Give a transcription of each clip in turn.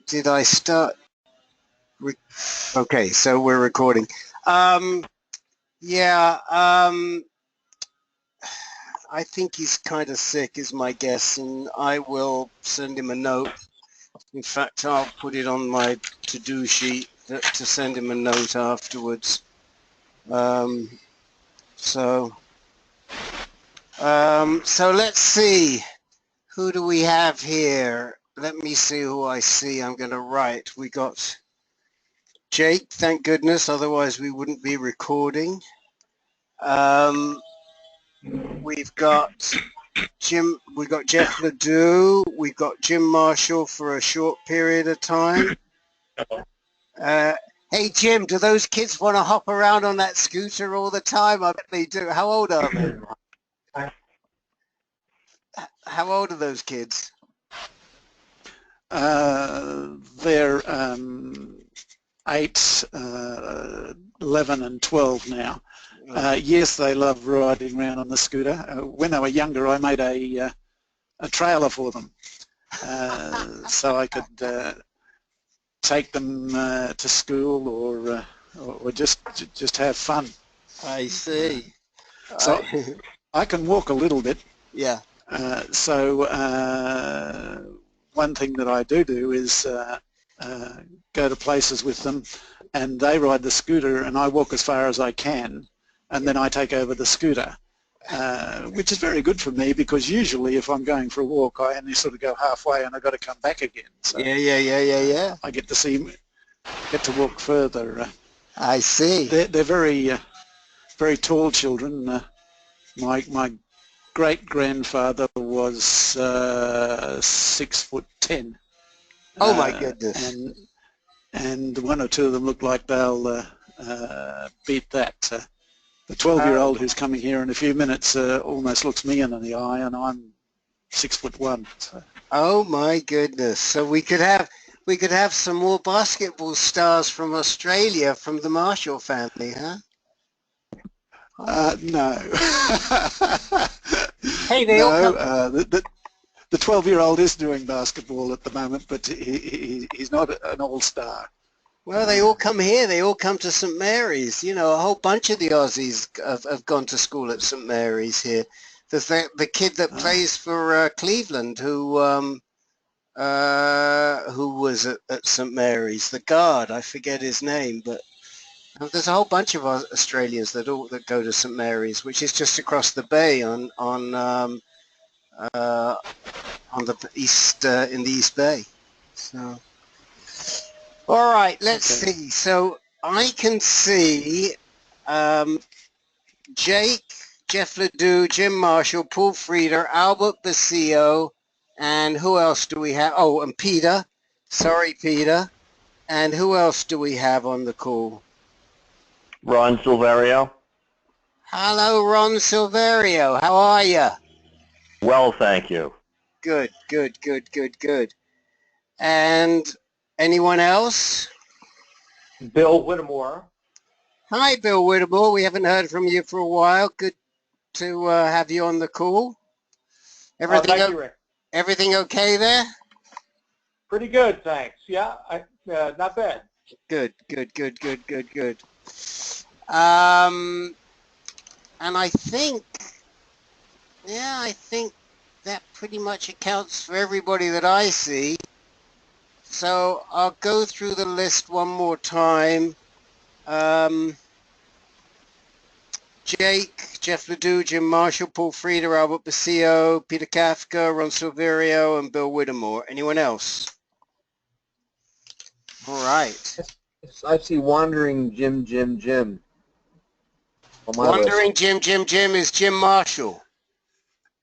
Did I start? Okay, so we're recording. Yeah, I think he's kind of sick is my guess, and I will send him a note. In fact, I'll put it on my to-do sheet to send him a note afterwards. So let's see. Who do we have here? Let me see who I see. I'm going to write. We got Jake, thank goodness. Otherwise, we wouldn't be recording. We've got Jim. We've got Jeff Ledoux. We've got Jim Marshall for a short period of time. Hey, Jim, do those kids want to hop around on that scooter all the time? I bet they do. How old are they? How old are those kids? They're 8, 11 and 12 now. Yes, they love riding around on the scooter. When they were younger, I made a trailer for them, so I could take them to school or just have fun. I see. So I can walk a little bit. Yeah. So one thing that I do is go to places with them, and they ride the scooter, and I walk as far as I can, and then I take over the scooter, which is very good for me because usually if I'm going for a walk, I only sort of go halfway and I've got to come back again. So yeah. I get to walk further. I see. They're very tall children. My great-grandfather was 6'10". Oh my goodness! And one or two of them look like they'll beat that. The 12-year-old who's coming here in a few minutes almost looks me in the eye, and I'm 6'1". So. Oh my goodness! So we could have some more basketball stars from Australia from the Marshall family, huh? No. Hey, they all come. The 12-year-old is doing basketball at the moment, but he's not an all-star. Well, they all come here. They all come to St. Mary's. You know, a whole bunch of the Aussies have gone to school at St. Mary's here. The kid that plays for Cleveland, who was at St. Mary's, the guard, I forget his name, but there's a whole bunch of Australians that go to St. Mary's, which is just across the bay on the east in the East Bay. So, all right, let's see. So I can see Jake, Jeff Ledoux, Jim Marshall, Paul Frieder, Albert Basile, and who else do we have? Oh, and Peter. Sorry, Peter. And who else do we have on the call? Ron Silverio. Hello, Ron Silverio. How are you? Well, thank you. Good. And anyone else? Bill Whittemore. Hi, Bill Whittemore. We haven't heard from you for a while. Good to have you on the call. Everything okay there? Pretty good, thanks. Yeah, not bad. Good. And I think that pretty much accounts for everybody that I see. So I'll go through the list one more time. Jake, Jeff Ledoux, Jim Marshall, Paul Frieder, Albert Basile, Peter Kafka, Ron Silverio, and Bill Whittemore. Anyone else? All right. I see Wandering Jim. Wandering Jim is Jim Marshall.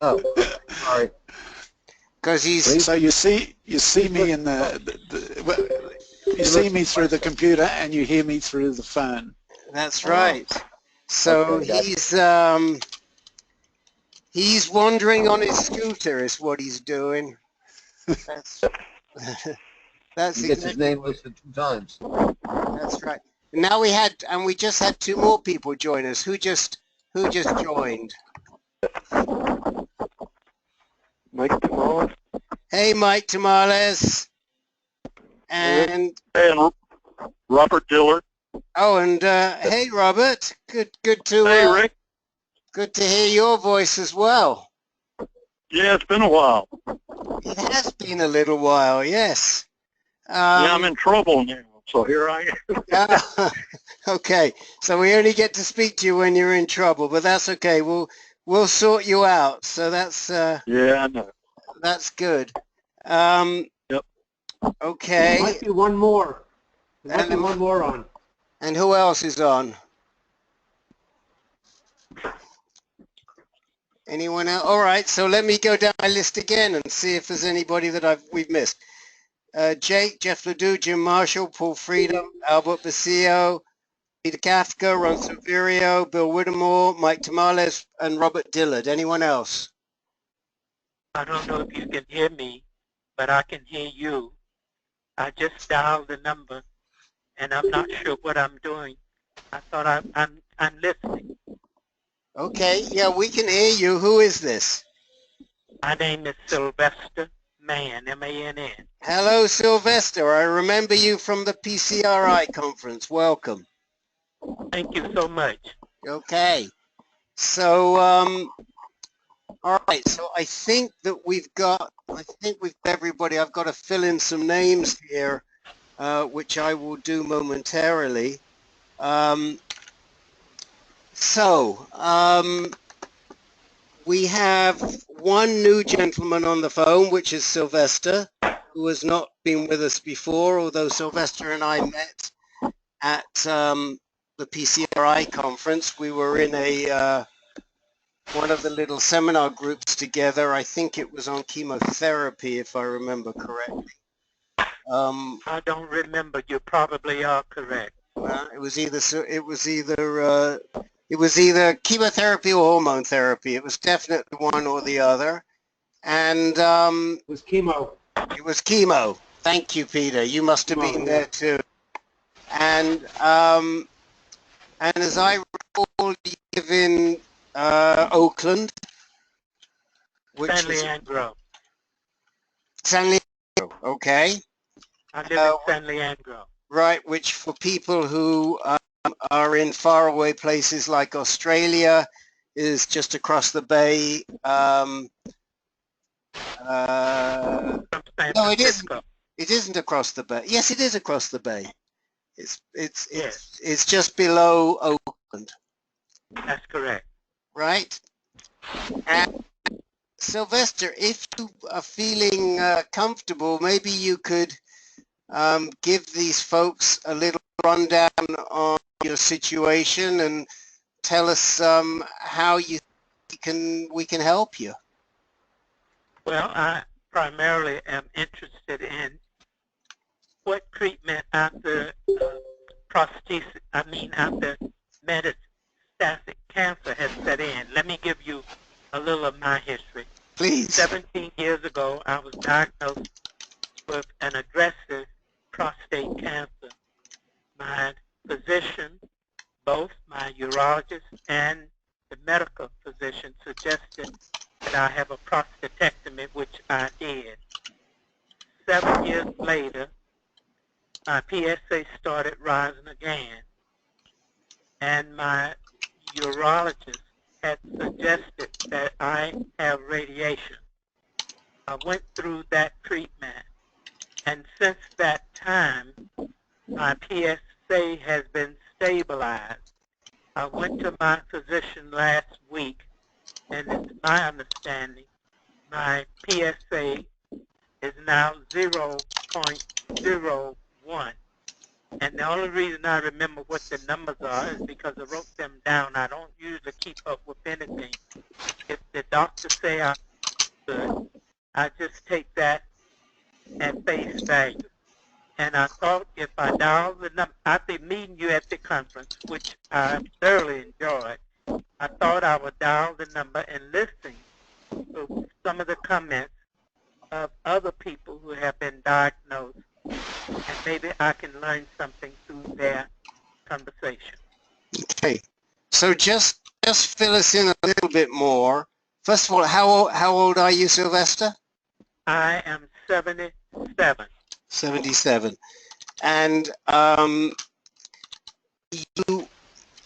Oh, sorry. Because he's... So you see me in you see me through the computer and you hear me through the phone. That's right. So okay, he's wandering on his scooter is what he's doing. That's he gets his name listed 2 times. That's right. Now we just had 2 more people join us. Who just joined? Mike Tamales. Hey, Mike Tamales. And And Robert Dillard. oh, and hey, Robert. Good Hey, to Rick. good to hear your voice as well. Yeah, it's been a while. It has been a little while, yes. Yeah, I'm in trouble now, so here I am. Okay, so we only get to speak to you when you're in trouble, but that's okay. We'll sort you out. So that's Yeah, I know. that's good. Yep. Okay. Might be one more. There might be And- one more on. And who else is on? Anyone else? All right, so let me go down my list again and see if there's anybody that we've missed. Jake, Jeff Ledoux, Jim Marshall, Paul Freedom, Albert Basilio, Peter Kafka, Ron Silverio, Bill Whittemore, Mike Tamales, and Robert Dillard. Anyone else? I don't know if you can hear me, but I can hear you. I just dialed the number, and I'm not sure what I'm doing. I thought I'm listening. Okay, yeah, we can hear you. Who is this? My name is Sylvester Mann, M-A-N-N. Hello, Sylvester. I remember you from the PCRI conference. Welcome. Thank you so much. Okay. So, all right. So I think that we've got everybody. I've got to fill in some names here, which I will do momentarily. We have one new gentleman on the phone, which is Sylvester, who has not been with us before, although Sylvester and I met at the PCRI conference. We were in one of the little seminar groups together. I think it was on chemotherapy, if I remember correctly. I don't remember. You probably are correct. It was either chemotherapy or hormone therapy. It was definitely one or the other. And It was chemo. it was chemo. Thank you, Peter. You must have been there too. And as I recall, you live in Oakland, which San is Leandro. San Leandro. Okay. I live in San Leandro. Right, which for people who are in faraway places like Australia is just across the bay. From San No, it isn't. Francisco. It isn't across the bay. Yes, it is across the bay. It's just below Oakland. That's correct. Right? And Sylvester, if you are feeling comfortable, maybe you could give these folks a little rundown on your situation and tell us how we can help you. Well, I primarily am interested in what treatment after after metastatic cancer has set in. Let me give you a little of my history. Please. 17 years ago, I was diagnosed with an aggressive prostate cancer. My physician, both my urologist and the medical physician, suggested that I have a prostatectomy, which I did. 7 years later, my PSA started rising again, and my urologist had suggested that I have radiation. I went through that treatment, and since that time, my PSA has been stabilized. I went to my physician last week, and it's my understanding my PSA is now 0.01. And the only reason I remember what the numbers are is because I wrote them down. I don't usually keep up with anything. If the doctor say I'm good, I just take that at face value. And I thought if I dial the number, after meeting you at the conference, which I thoroughly enjoyed, I thought I would dial the number and listen to some of the comments of other people who have been diagnosed, and maybe I can learn something through their conversation. Okay. So just fill us in a little bit more. First of all, how old are you, Sylvester? I am 77. 77. And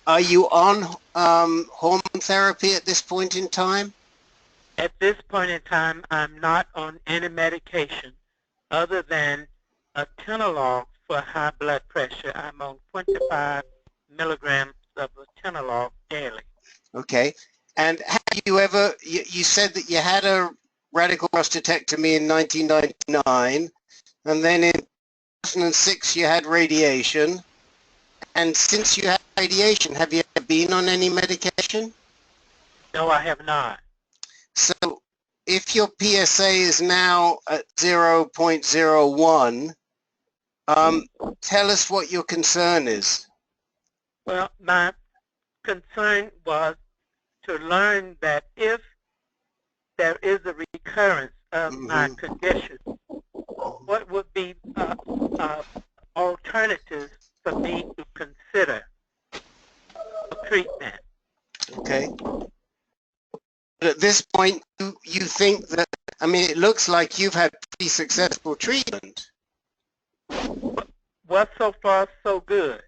are you on hormone therapy at this point in time? At this point in time, I'm not on any medication other than a atenolol for high blood pressure. I'm on 25 milligrams of atenolol daily. Okay. And have you ever, you said that you had a radical prostatectomy in 1999, and then in 2006 you had radiation. And since you had radiation, have you ever been on any medication? No, I have not. So if your PSA is now at 0.01, tell us what your concern is. Well, my concern was to learn that if there is a recurrence of my condition, what would be alternatives for me to consider for treatment? Okay. But at this point, you think that, I mean, it looks like you've had pretty successful treatment. Well, so far, so good.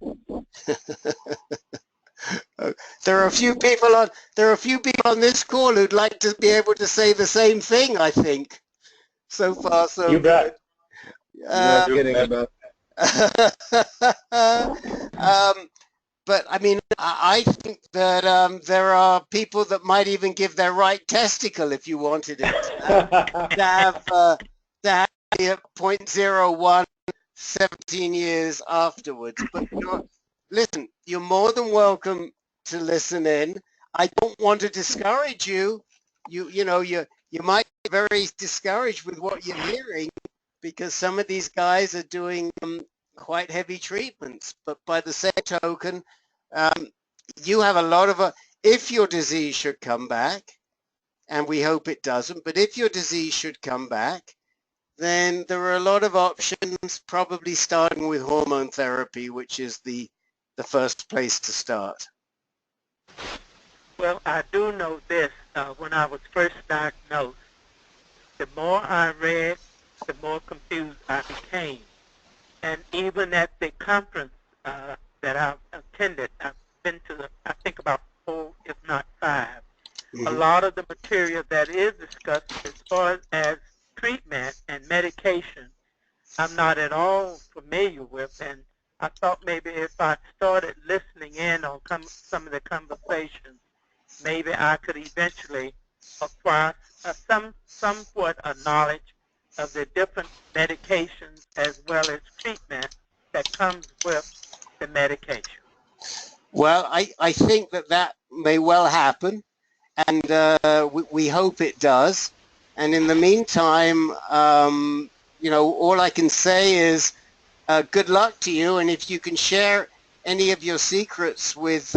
There are a few people on this call who'd like to be able to say the same thing, I think. So far, so You good. bet. No kidding about But I mean, I think that there are people that might even give their right testicle, if you wanted it, to have the 0.01 17 years afterwards. But listen, you're more than welcome to listen in. I don't want to discourage you. You know, you might be very discouraged with what you're hearing, because some of these guys are doing quite heavy treatments. But by the same token, you have a lot of if your disease should come back, and we hope it doesn't, but if your disease should come back, then there are a lot of options, probably starting with hormone therapy, which is the first place to start. Well, I do know this. When I was first diagnosed, the more I read, the more confused I became. And even at the conference that I've attended, I've been to, I think, about 4, if not 5. A lot of the material that is discussed as far as treatment and medication, I'm not at all familiar with. And I thought maybe if I started listening in on some of the conversations, maybe I could eventually acquire somewhat a knowledge of the different medications as well as treatment that comes with the medication. Well, I think that may well happen, and we hope it does. And in the meantime, you know, all I can say is good luck to you. And if you can share any of your secrets with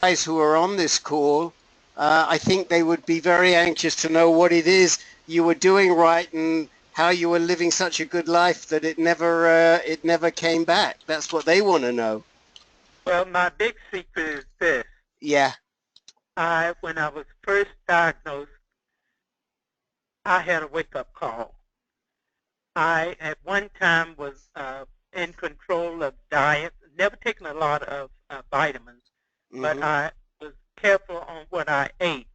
guys who are on this call, I think they would be very anxious to know what it is you were doing right and how you were living such a good life that it never came back. That's what they want to know. Well, my big secret is this. Yeah. When I was first diagnosed, I had a wake-up call. I, at one time, was in control of diet, never taken a lot of vitamins, but I was careful on what I ate.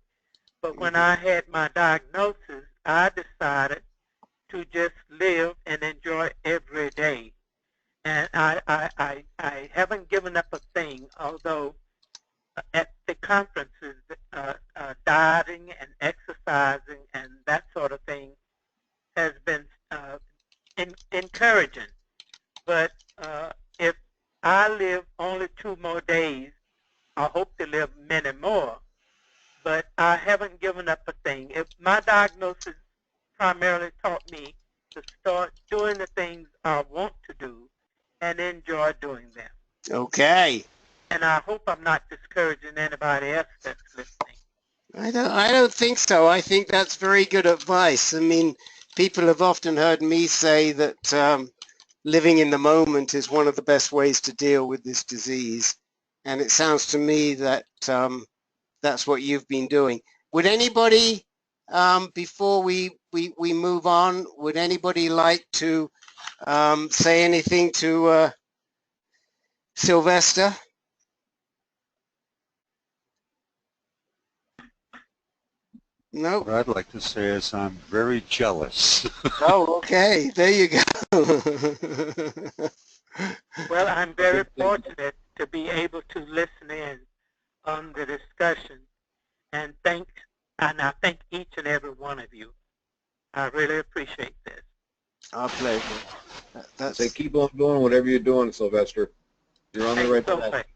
But when I had my diagnosis, I decided to just live and enjoy every day. And I haven't given up a thing, although at the conferences, dieting and exercising and that sort of thing has been encouraging. But if I live only 2 more days, I hope to live many more. But I haven't given up a thing. If my diagnosis primarily taught me to start doing the things I want to do and enjoy doing them. Okay. And I hope I'm not discouraging anybody else that's listening. I don't think so. I think that's very good advice. I mean, people have often heard me say that living in the moment is one of the best ways to deal with this disease. And it sounds to me that that's what you've been doing. Would anybody, before we move on, would anybody like to say anything to Sylvester? No. What I'd like to say is I'm very jealous. Oh, okay. There you go. Well, I'm very fortunate to be able to listen in on the discussion, and I thank each and every one of you. I really appreciate this. Our pleasure. That's Say keep on doing whatever you're doing, Sylvester. You're on the right track.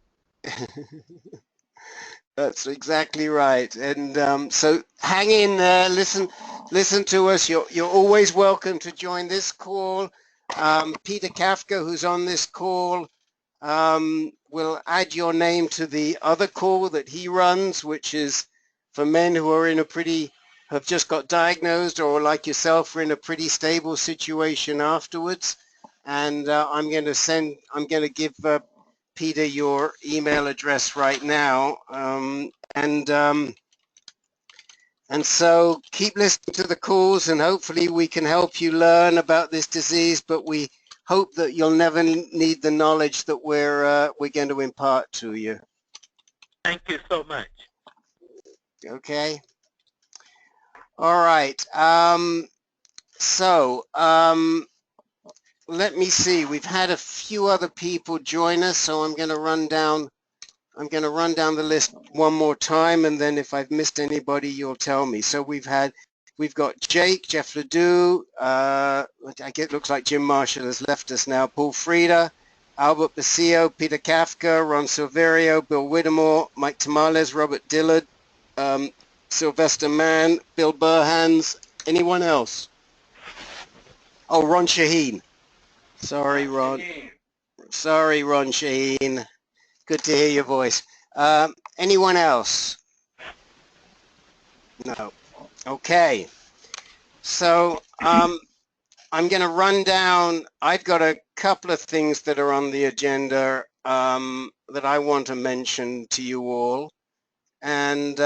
That's exactly right. And so hang in there, listen to us. You're always welcome to join this call. Peter Kafka, who's on this call, will add your name to the other call that he runs, which is for men who are have just got diagnosed, or like yourself, are in a pretty stable situation afterwards. And I'm going to give Peter your email address right now. And so keep listening to the calls, and hopefully we can help you learn about this disease, but we hope that you'll never need the knowledge that we're going to impart to you. Thank you so much. Okay. All right. Let me see. We've had a few other people join us, so I'm going to run down the list one more time, and then if I've missed anybody, you'll tell me. So we've got Jake, Jeff Ledoux, I guess it looks like Jim Marshall has left us now, Paul Frieda, Albert Basile, Peter Kafka, Ron Silverio, Bill Whittemore, Mike Tamales, Robert Dillard, Sylvester Mann, Bill Burhans. Anyone else? Oh, Ron Shaheen. Sorry, Ron. Sorry, Ron Shaheen. Good to hear your voice. Anyone else? No. Okay. So I'm going to run down. I've got a couple of things that are on the agenda that I want to mention to you all. And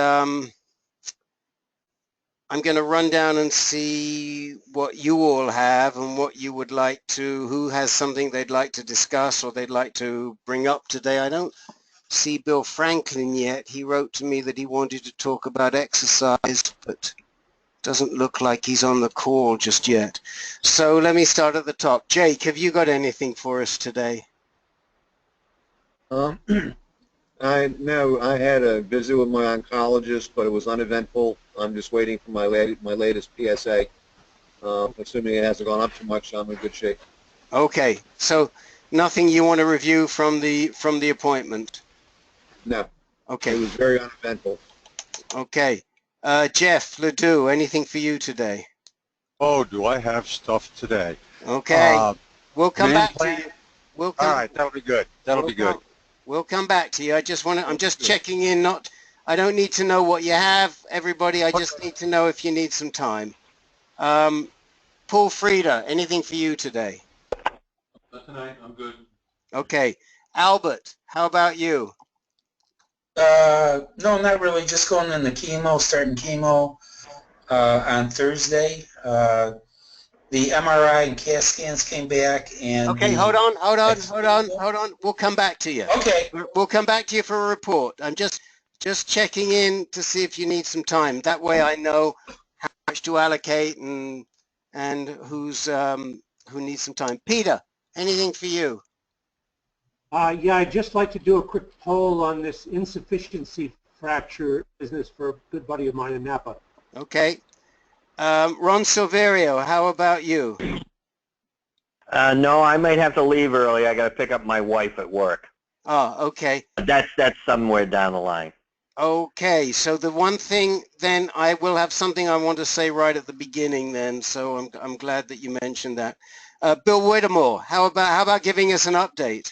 I'm going to run down and see what you all have and what you would like to, who has something they'd like to discuss or they'd like to bring up today. I don't see Bill Franklin yet. He wrote to me that he wanted to talk about exercise, but doesn't look like he's on the call just yet. So let me start at the top. Jake, have you got anything for us today? No, I had a visit with my oncologist, but it was uneventful. I'm just waiting for my latest PSA. Assuming it hasn't gone up too much, I'm in good shape. Okay, so nothing you want to review from the appointment? No. Okay. It was very uneventful. Okay. Jeff Ledoux, anything for you today? Oh, do I have stuff today? Okay. We'll come back to you. All right, that'll be good. That'll be good. We'll come back to you. I'm just checking in. I don't need to know what you have, everybody. I just need to know if you need some time. Paul Frieda, anything for you today? Not tonight. I'm good. Okay. Albert, how about you? No, not really. Just going in the chemo, starting chemo on Thursday. The MRI and CAT scans came back, and okay, hold on. We'll come back to you. Okay. We'll come back to you for a report. I'm just checking in to see if you need some time. That way I know how much to allocate and who needs some time. Peter, anything for you? Yeah, I'd just like to do a quick poll on this insufficiency fracture business for a good buddy of mine in Napa. Okay. Ron Silverio, how about you? No, I might have to leave early. I got to pick up my wife at work. Oh, okay. That's somewhere down the line. Okay, so the one thing then, I will have something I want to say right at the beginning then, so I'm glad that you mentioned that. Bill Whittemore, how about giving us an update?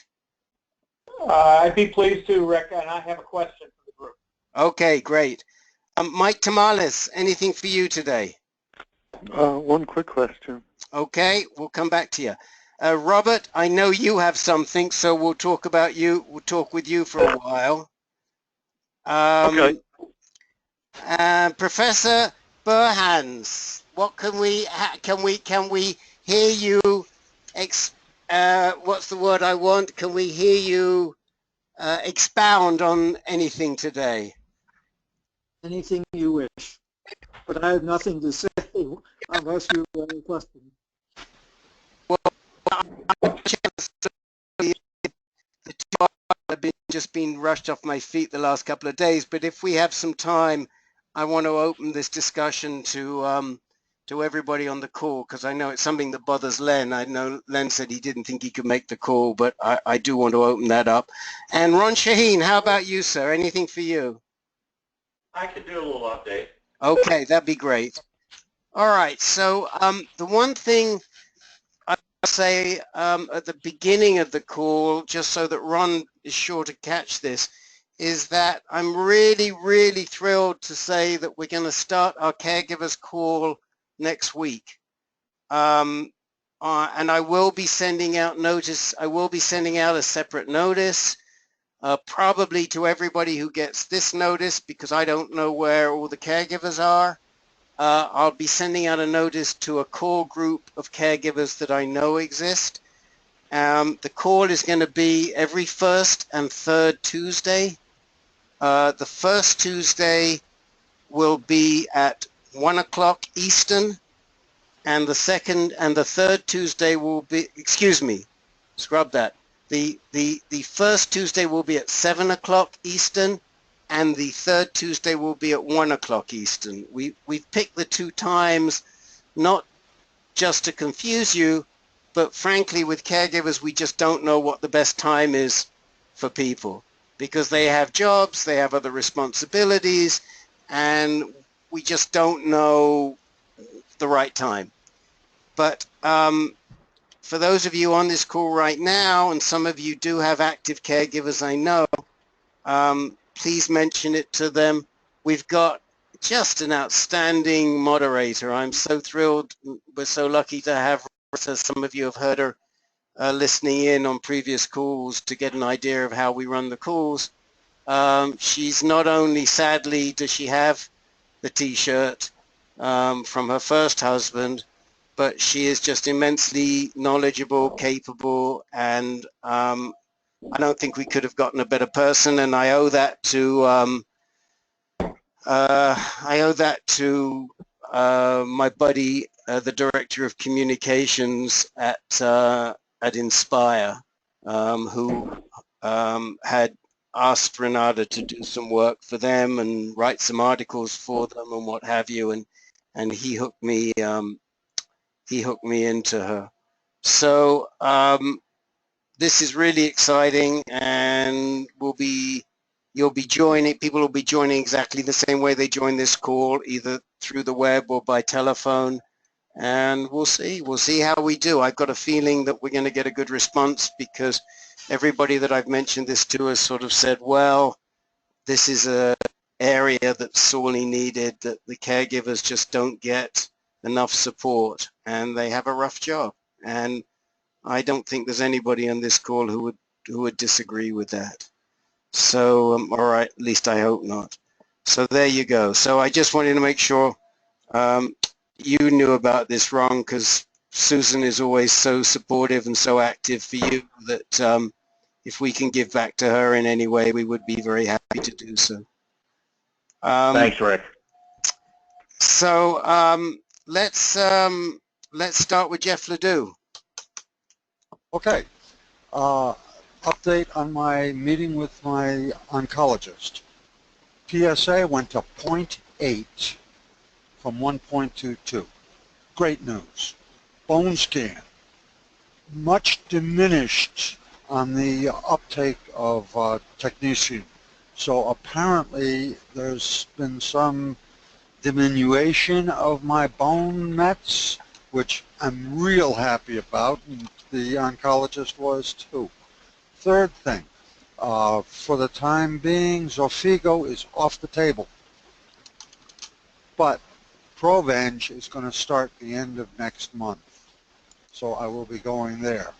I'd be pleased to, Rick, and I have a question for the group. Okay, great. Mike Tamales, anything for you today? One quick question. Okay, we'll come back to you. Robert, I know you have something, so we'll talk about you. We'll talk with you for a while. Okay. Professor Burhans, what can we hear you what's the word I want? Can we hear you expound on anything today? Anything you wish. But I have nothing to say unless you have a question. Well, I've just been rushed off my feet the last couple of days, but if we have some time, I want to open this discussion to everybody on the call, because I know it's something that bothers Len. I know Len said he didn't think he could make the call, but I do want to open that up. And Ron Shaheen, how about you, sir? Anything for you? I could do a little update. Okay, that'd be great. All right, so the one thing I'll say at the beginning of the call, just so that Ron is sure to catch this, is that I'm really, really thrilled to say that we're going to start our caregivers call next week. And I will be sending out notice. I will be sending out a separate notice, probably to everybody who gets this notice, because I don't know where all the caregivers are. I'll be sending out a notice to a core group of caregivers that I know exist. The call is going to be every first and third Tuesday. The first Tuesday will be at 1 o'clock Eastern, and the second and the third Tuesday will be, excuse me, scrub that. The first Tuesday will be at 7 o'clock Eastern, and the third Tuesday will be at 1 o'clock Eastern. We've picked the two times not just to confuse you, but frankly, with caregivers, we just don't know what the best time is for people, because they have jobs, they have other responsibilities, and we just don't know the right time. But for those of you on this call right now, and some of you do have active caregivers, I know, please mention it to them. We've got just an outstanding moderator. I'm so thrilled. We're so lucky to have her, as some of you have heard her listening in on previous calls to get an idea of how we run the calls. She's not only, sadly, does she have the T-shirt from her first husband, but she is just immensely knowledgeable, capable, and I don't think we could have gotten a better person. And I owe that to my buddy, the director of communications at Inspire, who had asked Renata to do some work for them and write some articles for them and what have you, and he hooked me into her. So this is really exciting, and people will be joining exactly the same way they join this call, either through the web or by telephone, and we'll see how we do. I've got a feeling that we're going to get a good response, because everybody that I've mentioned this to has sort of said, well, this is an area that's sorely needed, that the caregivers just don't get enough support, and they have a rough job. And I don't think there's anybody on this call who would disagree with that. So, all right, at least I hope not. So there you go. So I just wanted to make sure you knew about this, Ron, because Susan is always so supportive and so active for you that if we can give back to her in any way, we would be very happy to do so. Thanks, Rick. So let's start with Jeff Ledoux. Okay. Update on my meeting with my oncologist. PSA went to 0.8 from 1.22. Great news. Bone scan, much diminished on the uptake of technetium. So apparently there's been some diminution of my bone mets, which I'm real happy about, and the oncologist was too. Third thing, for the time being, Xofigo is off the table, but Provenge is going to start the end of next month, so I will be going there.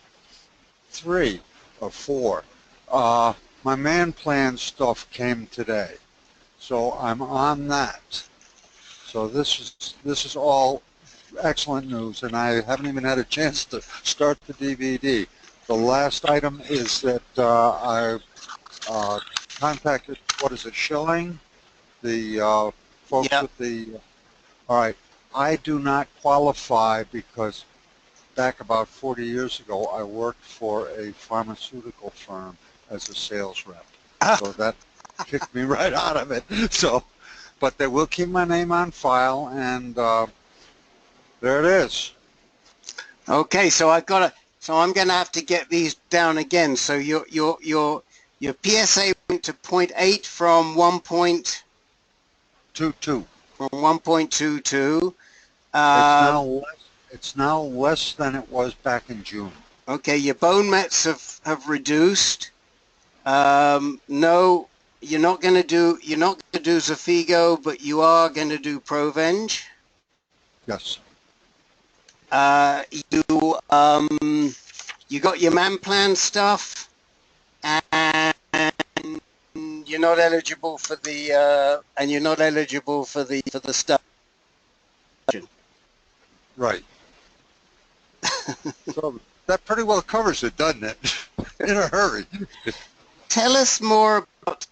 3 or 4, my man plan stuff came today, so I'm on that. So this is all excellent news, and I haven't even had a chance to start the DVD. The last item is that I contacted, what is it, Schilling, the folks with the, all right, I do not qualify because back about 40 years ago, I worked for a pharmaceutical firm as a sales rep. So that kicked me right out of it. So, but they will keep my name on file, and there it is. Okay, so I'm gonna have to get these down again. So your PSA went to 0.8 from 1.22. From 1.22. It's now less than it was back in June. Okay, your bone mets have reduced. No, you're not gonna do Xofigo, but you are gonna do Provenge. Yes. You got your man plan stuff, and you're not eligible for the stuff. Right. So that pretty well covers it, doesn't it? In a hurry. Tell us more about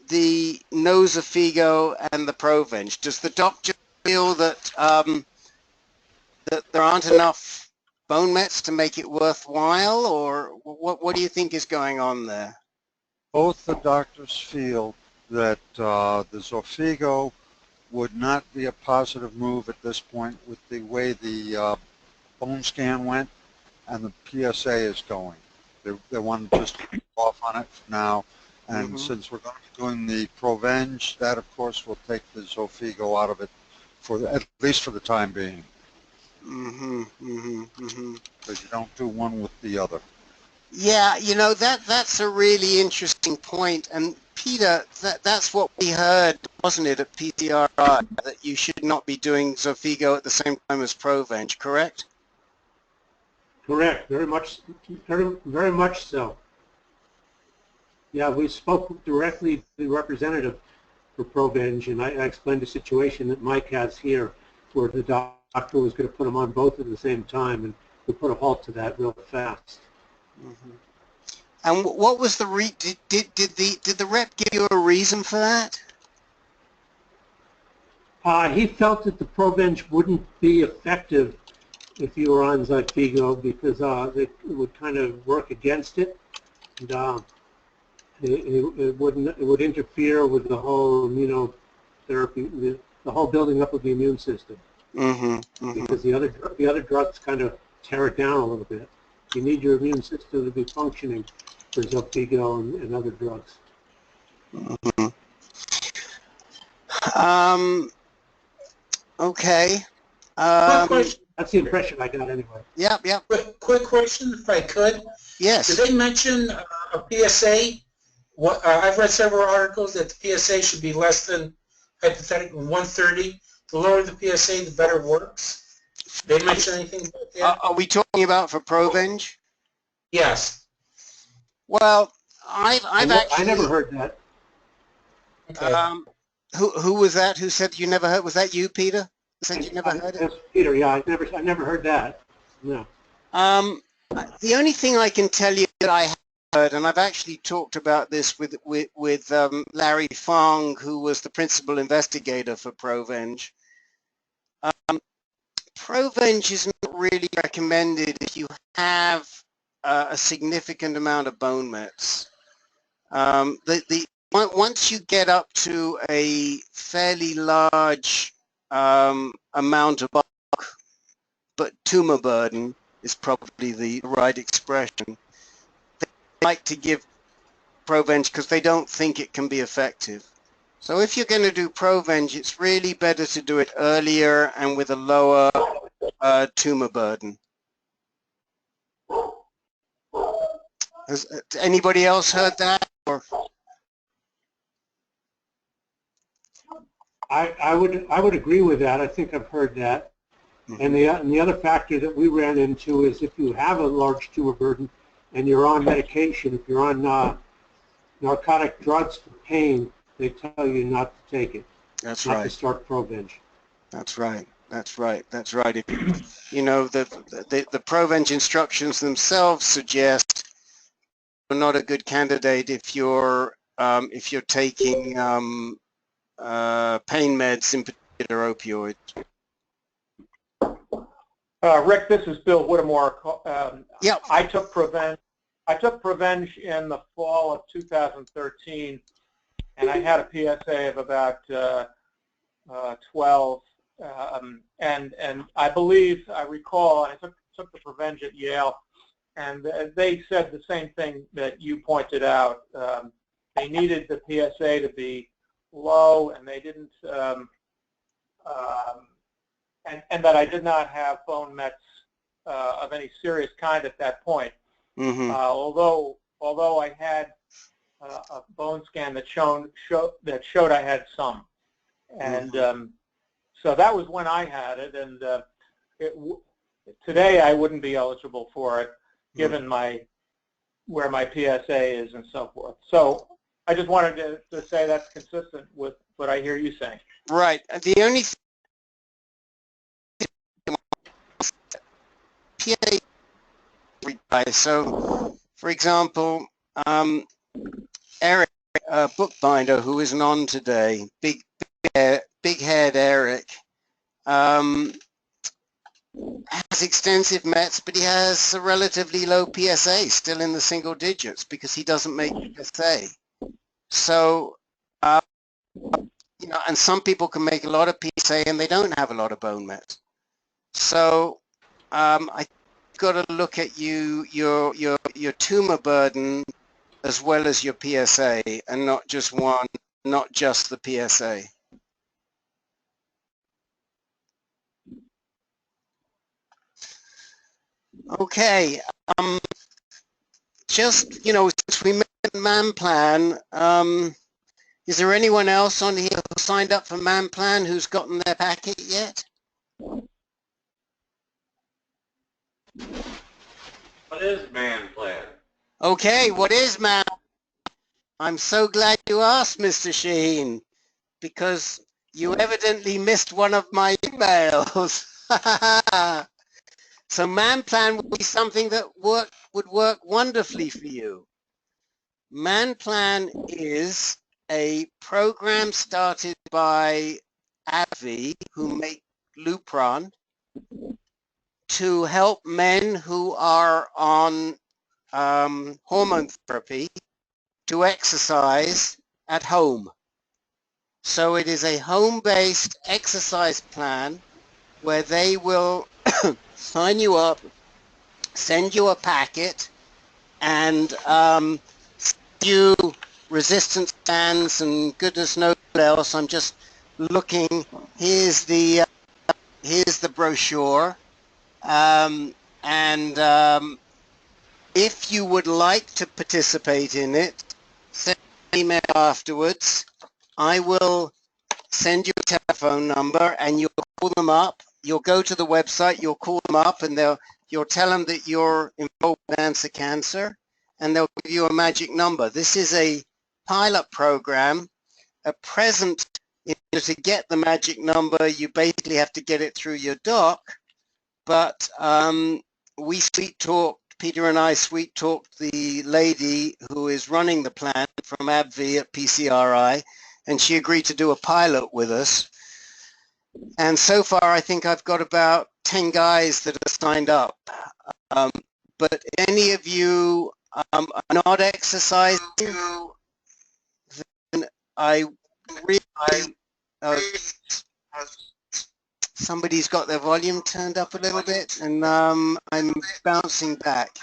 the Xofigo and the Provenge. Does the doctor feel that that there aren't enough bone mets to make it worthwhile, or what do you think is going on there? Both the doctors feel that the Xofigo would not be a positive move at this point with the way the bone scan went and the PSA is going. They want to just keep off on it for now. And since we're going to be doing the Provenge, that of course will take the Xofigo out of it at least for the time being. Because you don't do one with the other. Yeah, you know, that's a really interesting point. And Peter, that's what we heard, wasn't it, at PCRI, that you should not be doing Xofigo at the same time as Provenge, correct? Correct. Very much so. Yeah, we spoke directly to the representative for Provenge, and I explained the situation that Mike has here, where the doctor was going to put them on both at the same time, and we put a halt to that real fast. And what was the did the rep give you a reason for that? He felt that the Provenge wouldn't be effective if you were on Xofigo because it would kind of work against it, and it would interfere with the whole immunotherapy, the whole building up of the immune system. Because the other drugs kind of tear it down a little bit. You need your immune system to be functioning for Xofigo and other drugs. Okay. Quick question. That's the impression I got anyway. Yep. Quick question, if I could. Yes. Did they mention a PSA? I've read several articles that the PSA should be less than, hypothetically, 130. The lower the PSA, the better it works. Did they mention anything about that? Are we talking about for Provenge? Yes. Well, I've actually... I never heard that. Okay. Who was that? Who said you never heard? Was that you, Peter? Said you never heard it? Yes, Peter. Yeah, I never heard that. No. The only thing I can tell you that I have heard, and I've actually talked about this with Larry Fong, who was the principal investigator for Provenge. Provenge is not really recommended if you have a significant amount of bone mets. Once you get up to a fairly large amount of bulk, but tumor burden is probably the right expression, they like to give Provenge because they don't think it can be effective. So if you're going to do Provenge, it's really better to do it earlier and with a lower tumor burden. Has anybody else heard that? Or? I would agree with that. I think I've heard that. And the other factor that we ran into is if you have a large tumor burden and you're on medication, if you're on narcotic drugs for pain, they tell you not to take it. That's not right. to start Provenge. That's right. That's right. That's right. If, you know, the Provenge instructions themselves suggest you're not a good candidate if you're taking pain meds, in particular opioids. Rick, this is Bill Whittemore. Yep. I took Provenge in the fall of 2013, and I had a PSA of about 12. And I believe, I recall, I took the Provenge at Yale, and they said the same thing that you pointed out. They needed the PSA to be low, and they didn't, and that I did not have bone mets of any serious kind at that point. Mm-hmm. Although I had a bone scan that showed I had some, and so that was when I had it, and today I wouldn't be eligible for it, given where my PSA is and so forth. So I just wanted to say that's consistent with what I hear you saying. Right. The only PA. So, for example, Eric, bookbinder, who isn't on today, big-haired Eric, has extensive mets, but he has a relatively low PSA, still in the single digits, because he doesn't make PSA. So, you know, and some people can make a lot of PSA and they don't have a lot of bone mets. So, I got to look at your tumor burden as well as your PSA, and not just the PSA. Okay, just, you know, since we met Man Plan, is there anyone else on here who signed up for Man Plan who's gotten their packet yet? What is Man Plan? Okay, what is Man? I'm so glad you asked, Mr. Shaheen, because you evidently missed one of my emails. So Man Plan would be something that would work wonderfully for you. Man Plan is a program started by AbbVie, who make Lupron, to help men who are on hormone therapy to exercise at home. So it is a home-based exercise plan where they will sign you up, send you a packet, and send you resistance bands and goodness knows what else. I'm just looking. Here's the brochure, if you would like to participate in it, send an email afterwards. I will send you a telephone number, and you'll call them up. You'll go to the website, you'll call them up, and you'll tell them that you're involved with cancer, and they'll give you a magic number. This is a pilot program. At present, in order to get the magic number, you basically have to get it through your doc, but we sweet-talked, Peter and I sweet-talked the lady who is running the plan from AbbVie at PCRI, and she agreed to do a pilot with us. And so far, I think I've got about 10 guys that are signed up. But if any of you are not exercising, then I really, somebody's got their volume turned up a little bit, and I'm bouncing back.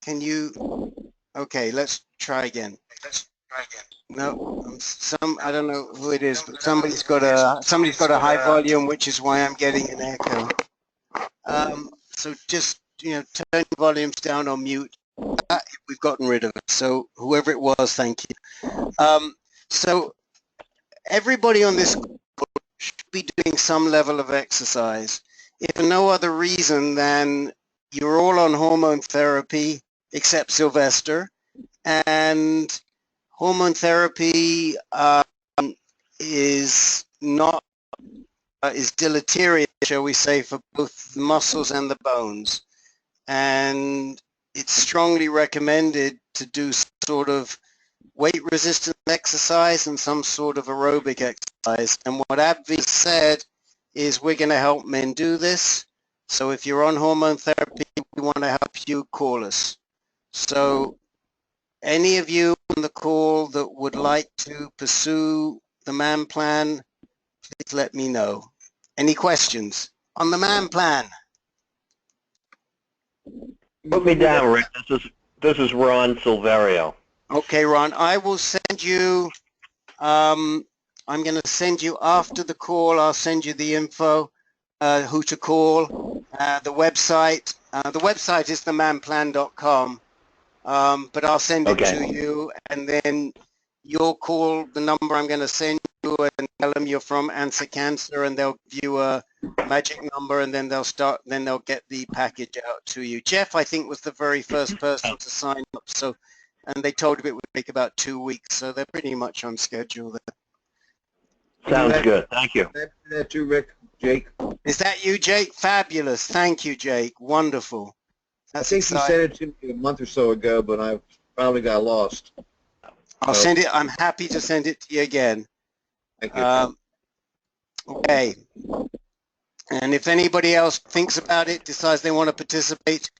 Can you? Okay, let's try again. No, I don't know who it is, but somebody's got a high volume, which is why I'm getting an echo. So just, you know, turn your volumes down or mute. We've gotten rid of it. So whoever it was, thank you. So everybody on this should be doing some level of exercise. If for no other reason than you're all on hormone therapy except Sylvester, and hormone therapy is not is deleterious, shall we say, for both the muscles and the bones. And it's strongly recommended to do sort of weight resistance exercise and some sort of aerobic exercise. And what AbbVie said is we're going to help men do this. So if you're on hormone therapy, we want to help you, call us. So any of you on the call that would like to pursue the MAN plan, please let me know. Any questions on the MAN plan? Put me down, Rick. This is Ron Silverio. Okay, Ron, I will send you, I'm going to send you after the call, I'll send you the info, who to call, the website. The website is themanplan.com, but I'll send it to you, and then you'll call the number I'm going to send you and tell them you're from Answer Cancer, and they'll give you a magic number, and then they'll get the package out to you. Jeff, I think, was the very first person to sign up, so, and they told him it would take about 2 weeks, so they're pretty much on schedule there. Sounds good. Thank you. That too, Rick. Jake. Is that you, Jake? Fabulous. Thank you, Jake. Wonderful. That's I think exciting. he sent it to me a month or so ago, but I probably got lost. I'll send it. I'm happy to send it to you again. Thank you. Okay. And if anybody else thinks about it, decides they want to participate,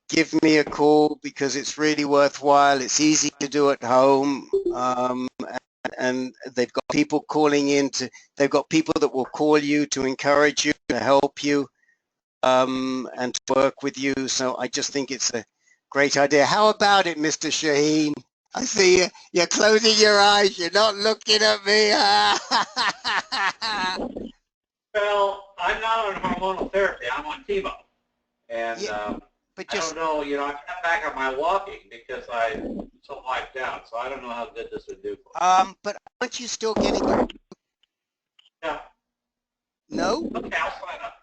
give me a call, because it's really worthwhile. It's easy to do at home. And they've got people calling in they've got people that will call you to encourage you, to help you, and to work with you. So I just think it's a great idea. How about it, Mr. Shaheen? I see you're closing your eyes. You're not looking at me. Well, I'm not on hormonal therapy. I'm on chemo. And but I don't know, I cut back on my walking because I'm so wiped out. So I don't know how good this would do for me. But aren't you still getting it? Yeah. No? Okay, I'll sign up.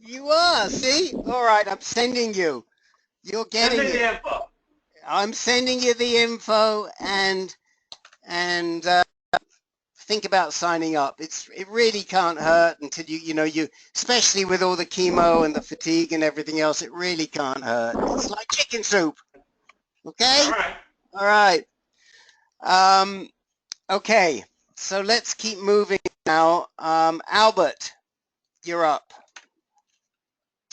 You are, see? All right, I'm sending you. You're getting Send me it. the info. I'm sending you the info, and think about signing up. It really can't hurt until you especially with all the chemo and the fatigue and everything else, it really can't hurt. It's like chicken soup. Okay? All right. All right. Okay, so let's keep moving now. Albert, you're up.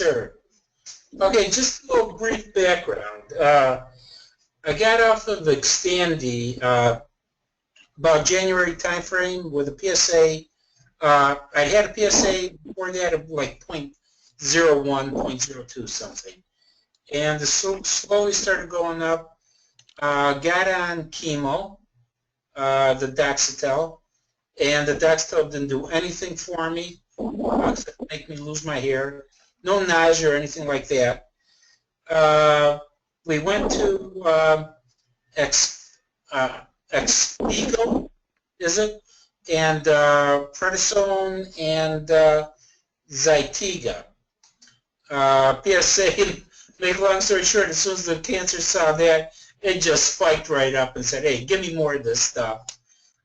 Sure. Okay, just a little brief background. I got off of Xtandi about January timeframe with a PSA. I had a PSA before that of like 0.01, 0.02 something. And the slowly started going up. Got on chemo, the Doxetel, and the Doxetel didn't do anything for me except make me lose my hair. No nausea or anything like that. We went to Expigo, is it? And prednisone and Zytiga. PSA, make a long story short, as soon as the cancer saw that, it just spiked right up and said, hey, give me more of this stuff.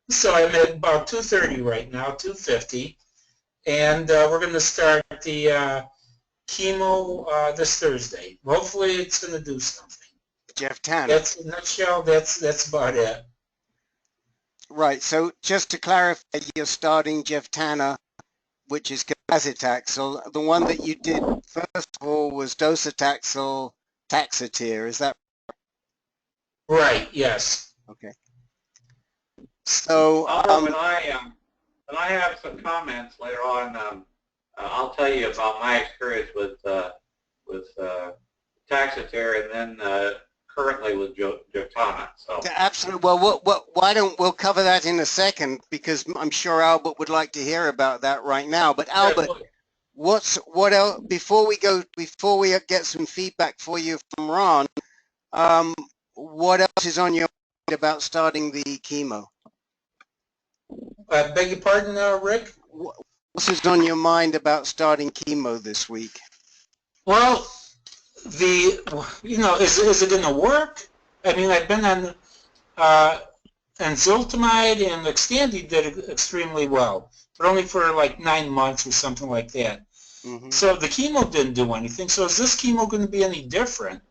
So I'm at about 230 right now, 250. And we're going to start the chemo this Thursday. Hopefully it's going to do something. Jeff Tanner. That's in a nutshell. That's about it. Right. So just to clarify, you're starting Jeff Tanner, which is cabazitaxel. The one that you did first of all was docetaxel Taxotere. Is that right? Yes. Okay. So when I have some comments later on, I'll tell you about my experience with Taxotere, and then currently with Jotana. So absolutely. Well, why don't we'll cover that in a second, because I'm sure Albert would like to hear about that right now. But Albert, what else before we get some feedback for you from Ron? What else is on your mind about starting the chemo? Beg your pardon, Rick? What else is on your mind about starting chemo this week? Well, is it going to work? I mean, I've been on enzalutamide and Xtandi did extremely well, but only for like 9 months or something like that. Mm-hmm. So the chemo didn't do anything. So is this chemo going to be any different?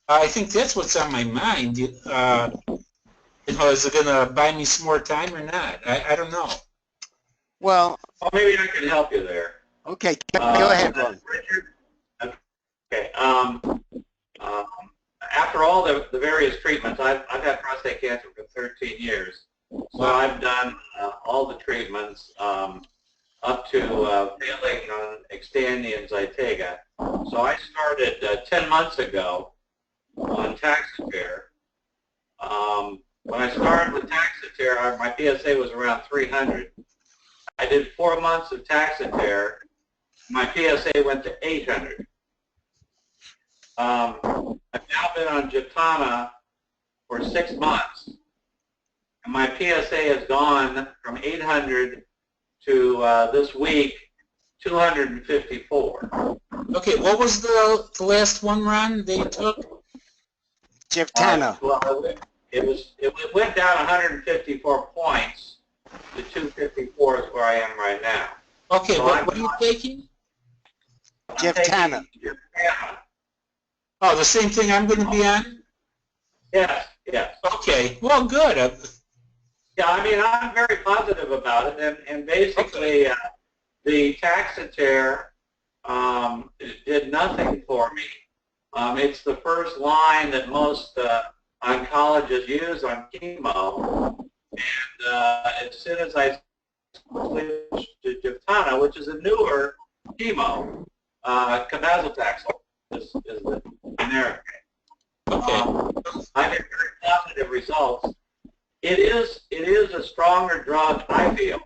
I think that's what's on my mind. You know, is it going to buy me some more time or not? I don't know. Well, maybe I can help you there. Okay, go ahead, Ron. Richard. Okay. After all the various treatments, I've had prostate cancer for 13 years. So I've done all the treatments up to failing on Xtandi and Zytiga. So I started 10 months ago on Taxotere. When I started with Taxotere, my PSA was around 300. I did 4 months of Taxotere. My PSA went to 800. I've now been on Jeptana for 6 months, and my PSA has gone from 800 to this week 254. Okay, what was the last one, Ron, they took? Jeptana. Well, it went down 154 points to 254 is where I am right now. Okay, So what are you taking? Jeptana. Oh, the same thing I'm going to be on? Yes, yes. Okay, well, good. Yeah, I mean, I'm very positive about it, and basically the Taxotere did nothing for me. It's the first line that most oncologists use on chemo, and as soon as I switched to Jeptana, which is a newer chemo, cabazitaxel is the generic name. I get very positive results. It is a stronger drug, I feel,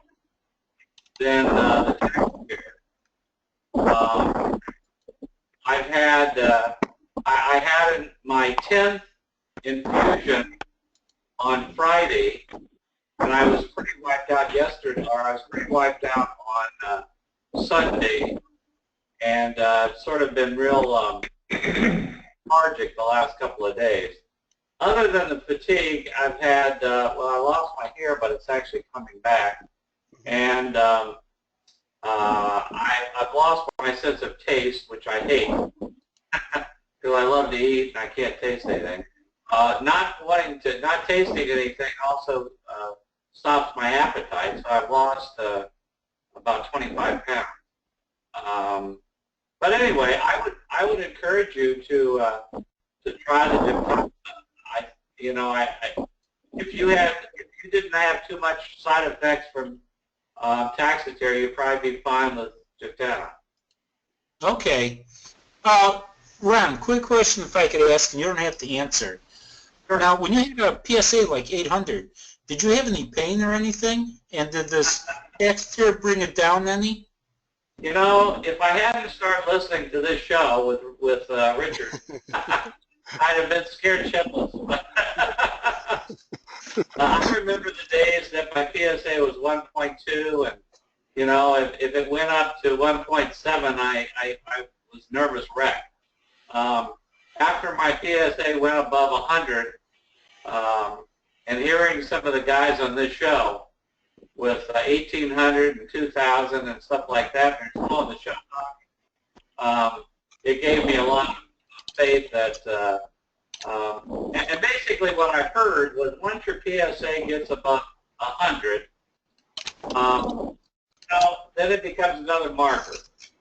than the Taxotere. I've had I had my 10th infusion on Friday, and I was pretty wiped out yesterday, or I was pretty wiped out on Sunday, and sort of been real lethargic the last couple of days. Other than the fatigue, I've had, well, I lost my hair, but it's actually coming back, and I've lost my sense of taste, which I hate, because I love to eat and I can't taste anything. Not tasting anything also stops my appetite, so I've lost about 25 pounds. But anyway, I would encourage you to try the Jeptana. If you didn't have too much side effects from Taxotere, you'd probably be fine with Jeptana. Okay. Ron, quick question if I could ask, and you don't have to answer. Sure. Now, when you had a PSA like 800, did you have any pain or anything? And did this Taxotere bring it down any? You know, if I hadn't started listening to this show with Richard, I'd have been scared shitless. I remember the days that my PSA was 1.2, and you know, if it went up to 1.7, I was nervous wreck. After my PSA went above 100, and hearing some of the guys on this show with 1,800 and 2,000 and stuff like that, and they're still on the show talking, it gave me a lot of faith that, and basically what I heard was once your PSA gets above 100, then it becomes another marker.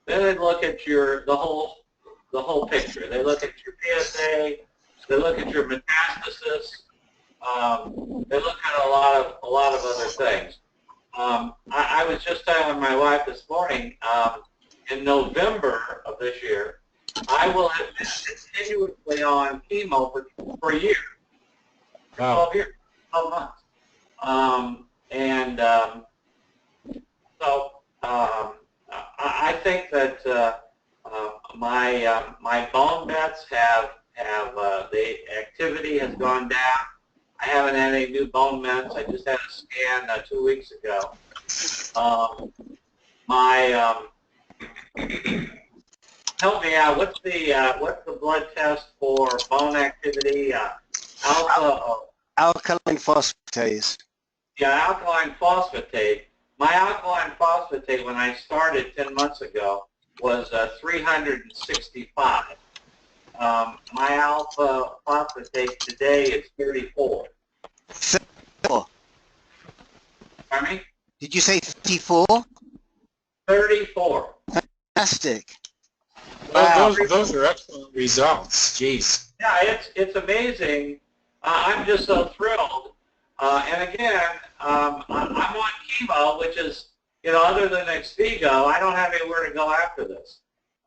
Then they look at the whole picture. They look at your PSA. They look at your metastasis. They look at a lot of other things. I was just telling my wife this morning. In November of this year, I will have been continuously on chemo for a year. Wow. 12 years, 12 months. So I think that my bone mets have the activity has gone down. I haven't had any new bone mets. I just had a scan 2 weeks ago. Help me out. What's the blood test for bone activity? Alpha Alkaline phosphatase. Yeah, alkaline phosphatase. My alkaline phosphatase when I started 10 months ago was 365. My alpha phosphatase today is 34. 34. Pardon me? Did you say 54? 34. Fantastic. Wow. Those are excellent results. Jeez. Yeah, it's amazing. I'm just so thrilled. And again, I'm on chemo, which is, other than Exvigo, I don't have anywhere to go after this.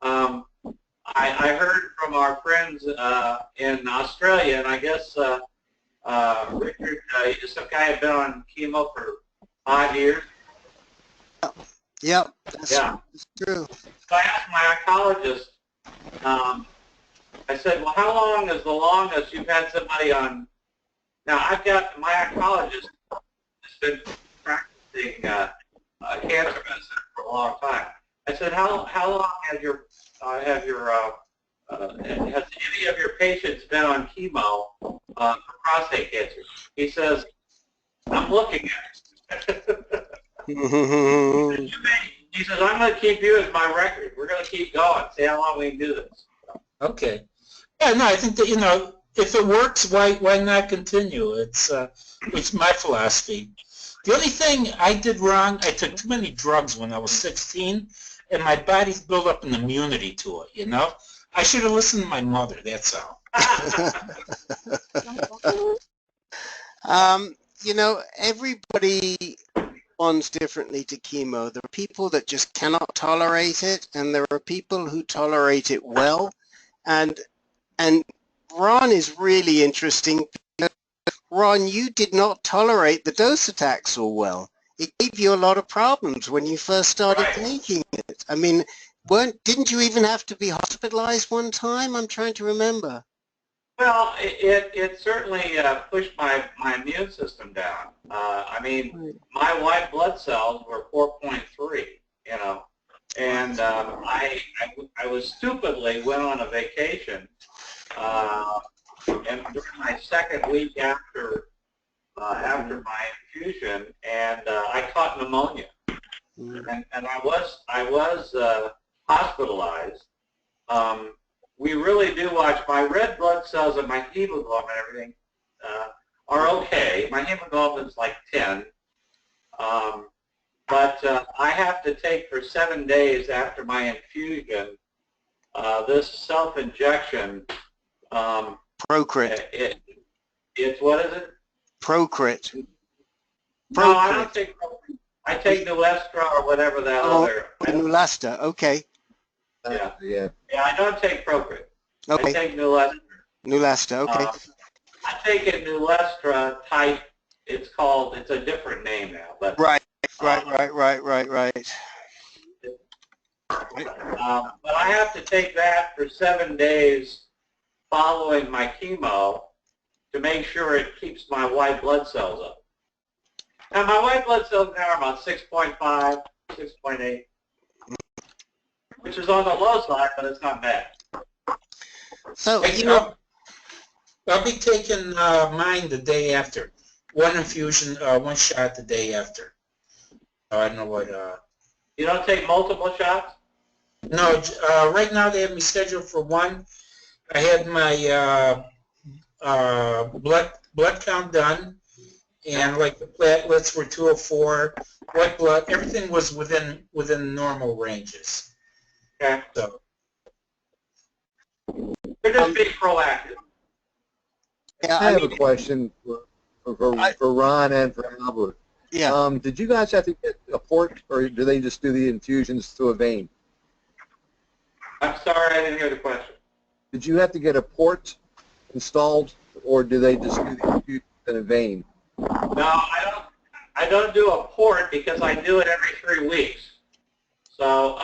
I heard from our friends in Australia, and I guess Richard, some guy had been on chemo for 5 years. Yep, that's true. So I asked my oncologist, I said, well, how long is the longest you've had somebody on? Now, I've got my oncologist has been practicing cancer medicine for a long time. I said, how long has has any of your patients been on chemo for prostate cancer? He says, I'm looking at it. He says, I'm going to keep you as my record. We're going to keep going, see how long we can do this. Okay. Yeah, no, I think that, if it works, why not continue? It's my philosophy. The only thing I did wrong, I took too many drugs when I was 16, and my body's built up an immunity to it, I should have listened to my mother, that's all. Everybody responds differently to chemo. There are people that just cannot tolerate it, and there are people who tolerate it well. And Ron is really interesting. Ron, you did not tolerate the docetaxel well. It gave you a lot of problems when you first started taking it. I mean, didn't you even have to be hospitalized one time? I'm trying to remember. Well, it certainly pushed my immune system down. I mean, my white blood cells were 4.3, and I was stupidly went on a vacation, and during my second week after my infusion, and I caught pneumonia, and I was hospitalized. We really do watch. My red blood cells and my hemoglobin and everything are okay. My hemoglobin's like 10. But I have to take for 7 days after my infusion this self-injection. Procrit. It's what is it? Procrit. No, I don't take Procrit. I take Neulasta or whatever that other. Neulasta, okay. Yeah, I don't take Procrit. Okay. I take Neulasta. Neulasta, okay. I take it Neulasta type. It's a different name now. But Right. But I have to take that for 7 days following my chemo to make sure it keeps my white blood cells up. Now, my white blood cells now are about 6.5, 6.8, which is on the low side, but it's not bad. So, I'll be taking mine the day after. One infusion, one shot the day after. I don't know what. You don't take multiple shots? No, right now they have me scheduled for one. I had my blood count done, and like the platelets were 204. White blood, everything was within normal ranges. Okay. So. They're just being proactive. Yeah, I have a question for Ron and for Albert. Yeah. Did you guys have to get a port, or do they just do the infusions through a vein? I'm sorry, I didn't hear the question. Did you have to get a port installed, or do they just do the infusions in a vein? No, I don't do a port because I do it every 3 weeks. So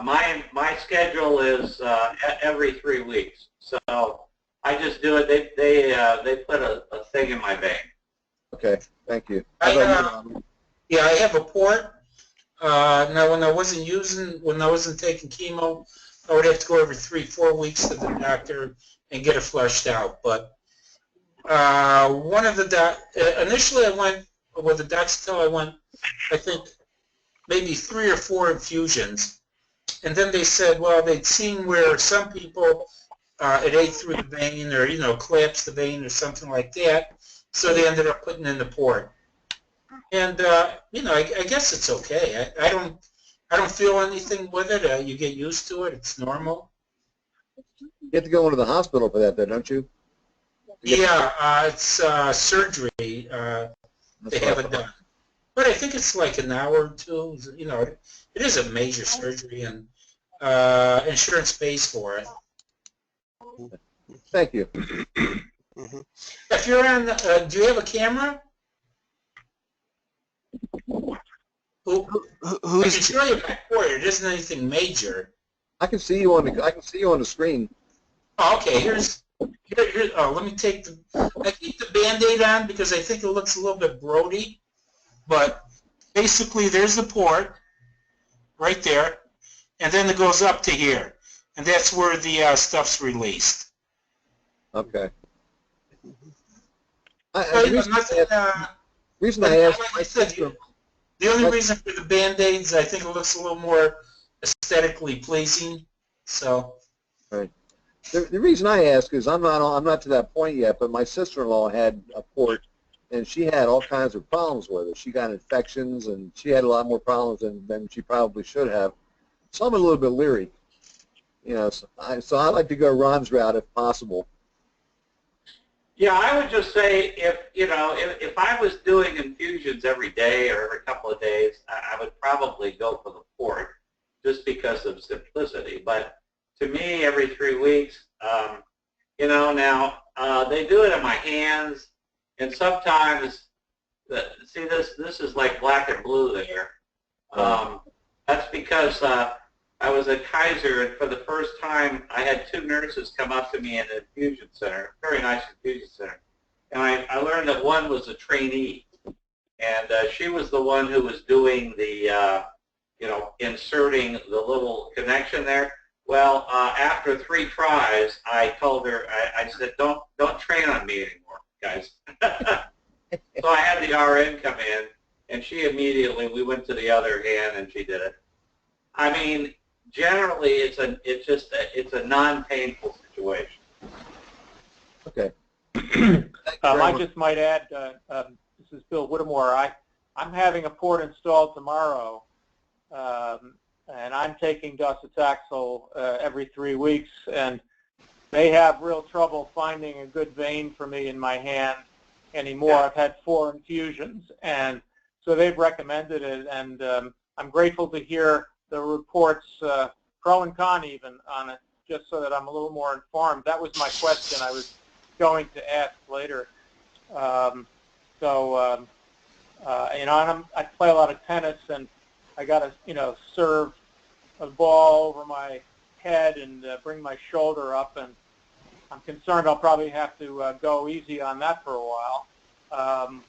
my schedule is every 3 weeks. So I just do it. They put a thing in my vein. Okay, thank you. I have a port. Now, when I wasn't taking chemo, I would have to go every 3-4 weeks to the doctor and get it flushed out. But One of the initially I went with the Dextel. I went, I think, maybe 3 or 4 infusions, and then they said, well, they'd seen where some people it ate through the vein, or collapsed the vein, or something like that. So they ended up putting in the port, and I guess it's okay. I don't feel anything with it. You get used to it. It's normal. You have to go into the hospital for that, though, don't you? Yeah, it's surgery. They have it done, but I think it's like an hour or 2. It is a major surgery, and insurance pays for it. Thank you. If you're on, do you have a camera? I can show you my port. It isn't anything major. I can see you on the screen. Oh, okay, here's let me take I keep the Band-Aid on because I think it looks a little bit grody, but basically there's the port right there, and then it goes up to here, and that's where the stuff's released. Okay. The only reason for the Band-Aids, I think it looks a little more aesthetically pleasing. So. Right. The reason I ask is I'm not to that point yet, but my sister-in-law had a port, and she had all kinds of problems with it. She got infections, and she had a lot more problems than she probably should have. So I'm a little bit leery. So I like to go Ron's route if possible. Yeah, I would just say if I was doing infusions every day or every couple of days, I would probably go for the port just because of simplicity. But to me, every 3 weeks, now they do it in my hands, and sometimes, see this is like black and blue there. That's because I was at Kaiser, and for the first time, I had 2 nurses come up to me in an infusion center, very nice infusion center, and I learned that one was a trainee, and she was the one who was doing the, inserting the little connection there. Well, after 3 tries, I told her, I said, don't train on me anymore, guys. So I had the RN come in, and she immediately, we went to the other hand, and she did it. I mean, generally, it's a non-painful situation. Okay. I just might add, this is Bill Whittemore. I'm having a port installed tomorrow, and I'm taking docetaxel every 3 weeks, and they have real trouble finding a good vein for me in my hand anymore. Yeah. I've had 4 infusions, and so they've recommended it, and I'm grateful to hear the reports, pro and con even, on it, just so that I'm a little more informed. That was my question I was going to ask later. I play a lot of tennis, and I got to, serve a ball over my head and bring my shoulder up, and I'm concerned I'll probably have to go easy on that for a while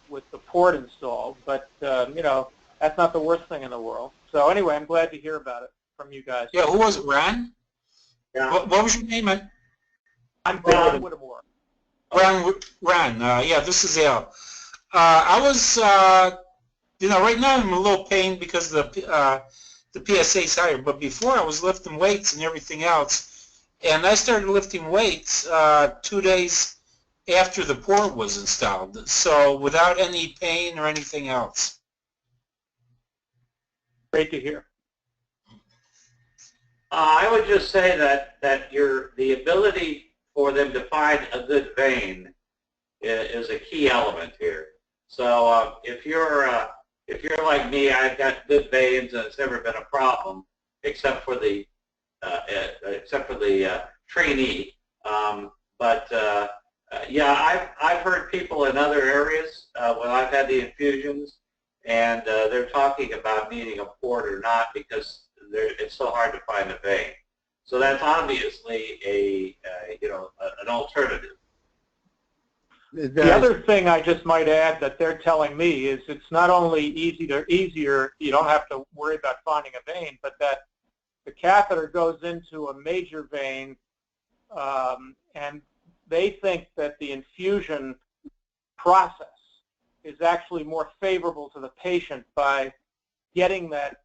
with the port installed. But, that's not the worst thing in the world. So anyway, I'm glad to hear about it from you guys. Yeah, who was it, Ron? Yeah. What was your name, man? I'm Ron Whittemore. Ron, yeah, this is Al. I was, right now I'm a little pain because the PSA is higher, but before I was lifting weights and everything else, and I started lifting weights 2 days after the port was installed, so without any pain or anything else. Great to hear. I would just say that the ability for them to find a good vein is a key element here. So if you're like me, I've got good veins and it's never been a problem, except for the trainee. Yeah, I've heard people in other areas when I've had the infusions, and they're talking about needing a port or not because it's so hard to find a vein. So that's obviously an alternative. The other thing I just might add that they're telling me is it's not only easier, you don't have to worry about finding a vein, but that the catheter goes into a major vein, and they think that the infusion process is actually more favorable to the patient by getting that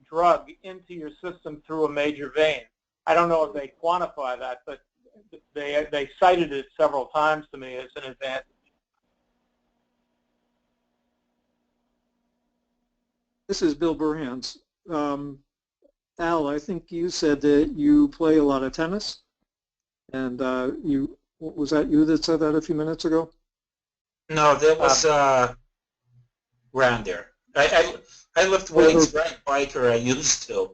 drug into your system through a major vein. I don't know if they quantify that, but they cited it several times to me as an advantage. This is Bill Burhan. Al, I think you said that you play a lot of tennis, and was that you that said that a few minutes ago? No, that was around there. I lift weights, ride a bike, or I used to.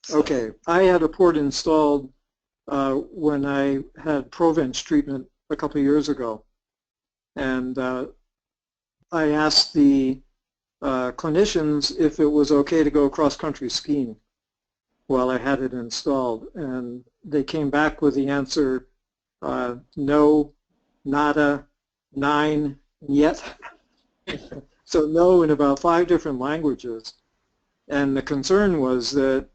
So. Okay, I had a port installed when I had Provenge treatment a couple of years ago, and I asked the clinicians if it was okay to go cross-country skiing while I had it installed, and they came back with the answer, no, nada, nine, yet. So no in about 5 different languages. And the concern was that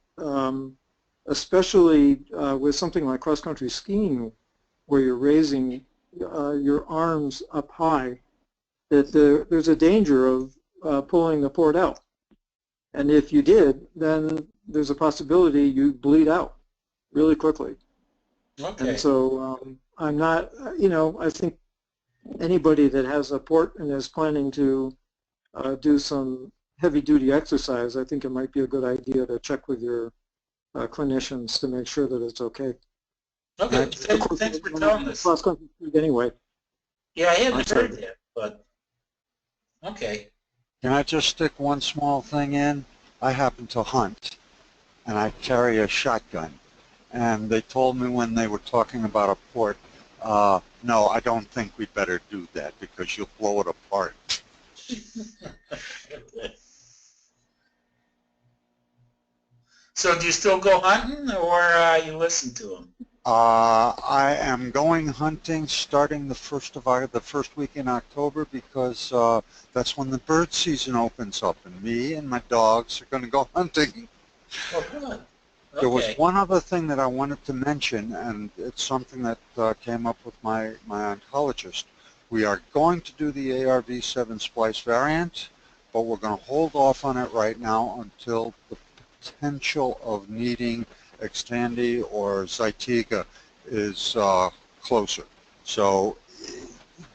especially with something like cross-country skiing, where you're raising your arms up high, that there's a danger of pulling the port out. And if you did, then there's a possibility you bleed out really quickly. Okay. And so I'm not, I think anybody that has a port and is planning to do some heavy-duty exercise, I think it might be a good idea to check with your clinicians to make sure that it's okay. Okay, thanks for telling us. Cross-country anyway. Yeah, I hadn't heard that, but okay. Can I just stick one small thing in? I happen to hunt, and I carry a shotgun. And they told me when they were talking about a port, no, I don't think we'd better do that because you'll blow it apart. So do you still go hunting, or you listen to them? I am going hunting starting the first week in October because that's when the bird season opens up, and me and my dogs are going to go hunting. Oh, good. Okay. There was one other thing that I wanted to mention, and it's something that came up with my oncologist. We are going to do the ARV7 splice variant, but we're going to hold off on it right now until the potential of needing Xtandi or Zytiga is closer. So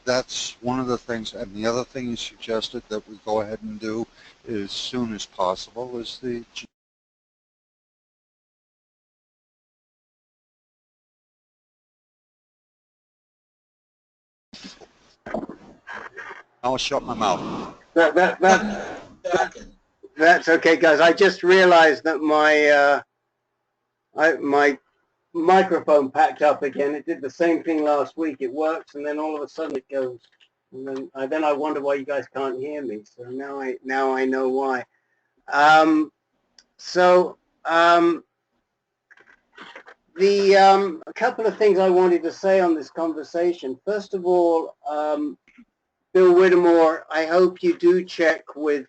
that's one of the things. And the other thing you suggested that we go ahead and do as soon as possible is the I'll shut my mouth. That's okay, guys. I just realized that my my microphone packed up again. It did the same thing last week. It works, and then all of a sudden it goes. And then I wonder why you guys can't hear me. So now I know why. A couple of things I wanted to say on this conversation. First of all, Bill Whittemore, I hope you do check with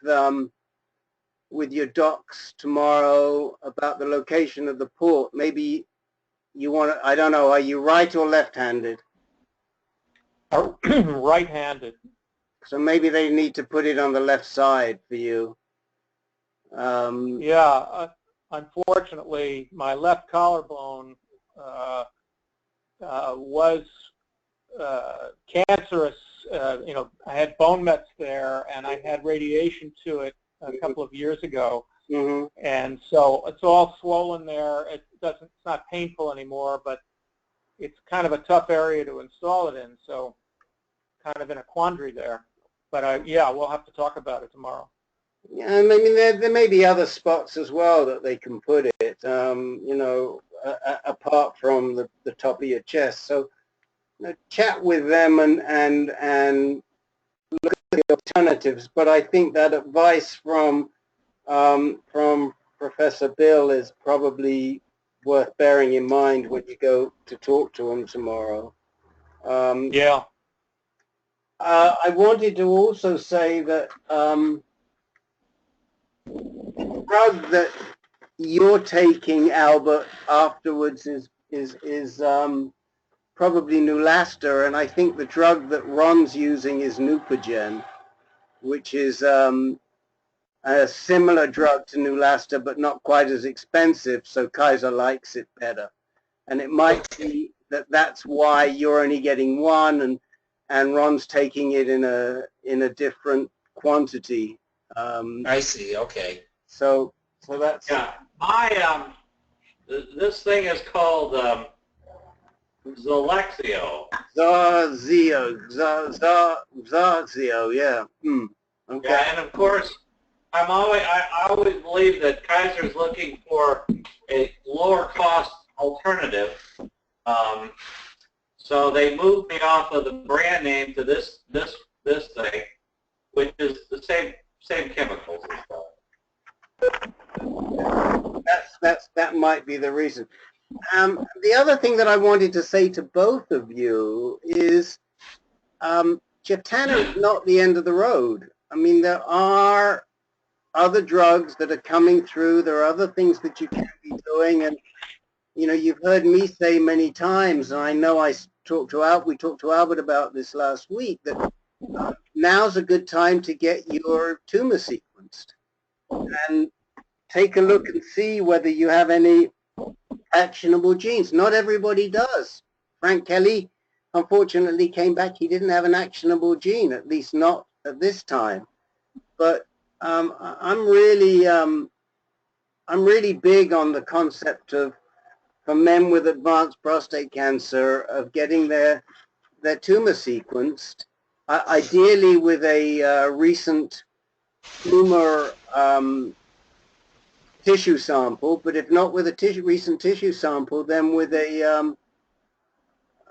your docs tomorrow about the location of the port. Maybe you want to, I don't know, are you right or left-handed? Right-handed. So maybe they need to put it on the left side for you. Yeah, unfortunately, my left collarbone was cancerous. I had bone mets there, and I had radiation to it a couple of years ago. Mm-hmm. And so it's all swollen there. It's not painful anymore, but it's kind of a tough area to install it in. So kind of in a quandary there. But yeah, we'll have to talk about it tomorrow. Yeah, I mean, there may be other spots as well that they can put it, apart from the top of your chest. So chat with them and look at the alternatives. But I think that advice from Professor Bill is probably worth bearing in mind when you go to talk to him tomorrow. Yeah. I wanted to also say that the drug that you're taking, Albert, afterwards is probably Neulasta, and I think the drug that Ron's using is Neupogen, which is a similar drug to Neulasta, but not quite as expensive, so Kaiser likes it better. And it might be that that's why you're only getting one, and Ron's taking it in a different quantity. I see. Okay. So that's Yeah. This thing is called Zalexio. Zarzio, yeah. Okay. Yeah, and of course, I always believe that Kaiser's looking for a lower cost alternative. So they moved me off of the brand name to this thing, which is the same chemicals and stuff. That might be the reason. The other thing that I wanted to say to both of you is Jeptana is not the end of the road. I mean, there are other drugs that are coming through. There are other things that you can be doing, and you've heard me say many times, and I know we talked to Albert about this last week, that now's a good time to get your tumor sequenced and take a look and see whether you have any actionable genes. Not everybody does. Frank Kelly, unfortunately, came back. He didn't have an actionable gene, at least not at this time. But I'm really big on the concept of, for men with advanced prostate cancer, of getting their tumor sequenced, ideally with a recent tumor tissue sample, but if not with a recent tissue sample, then with a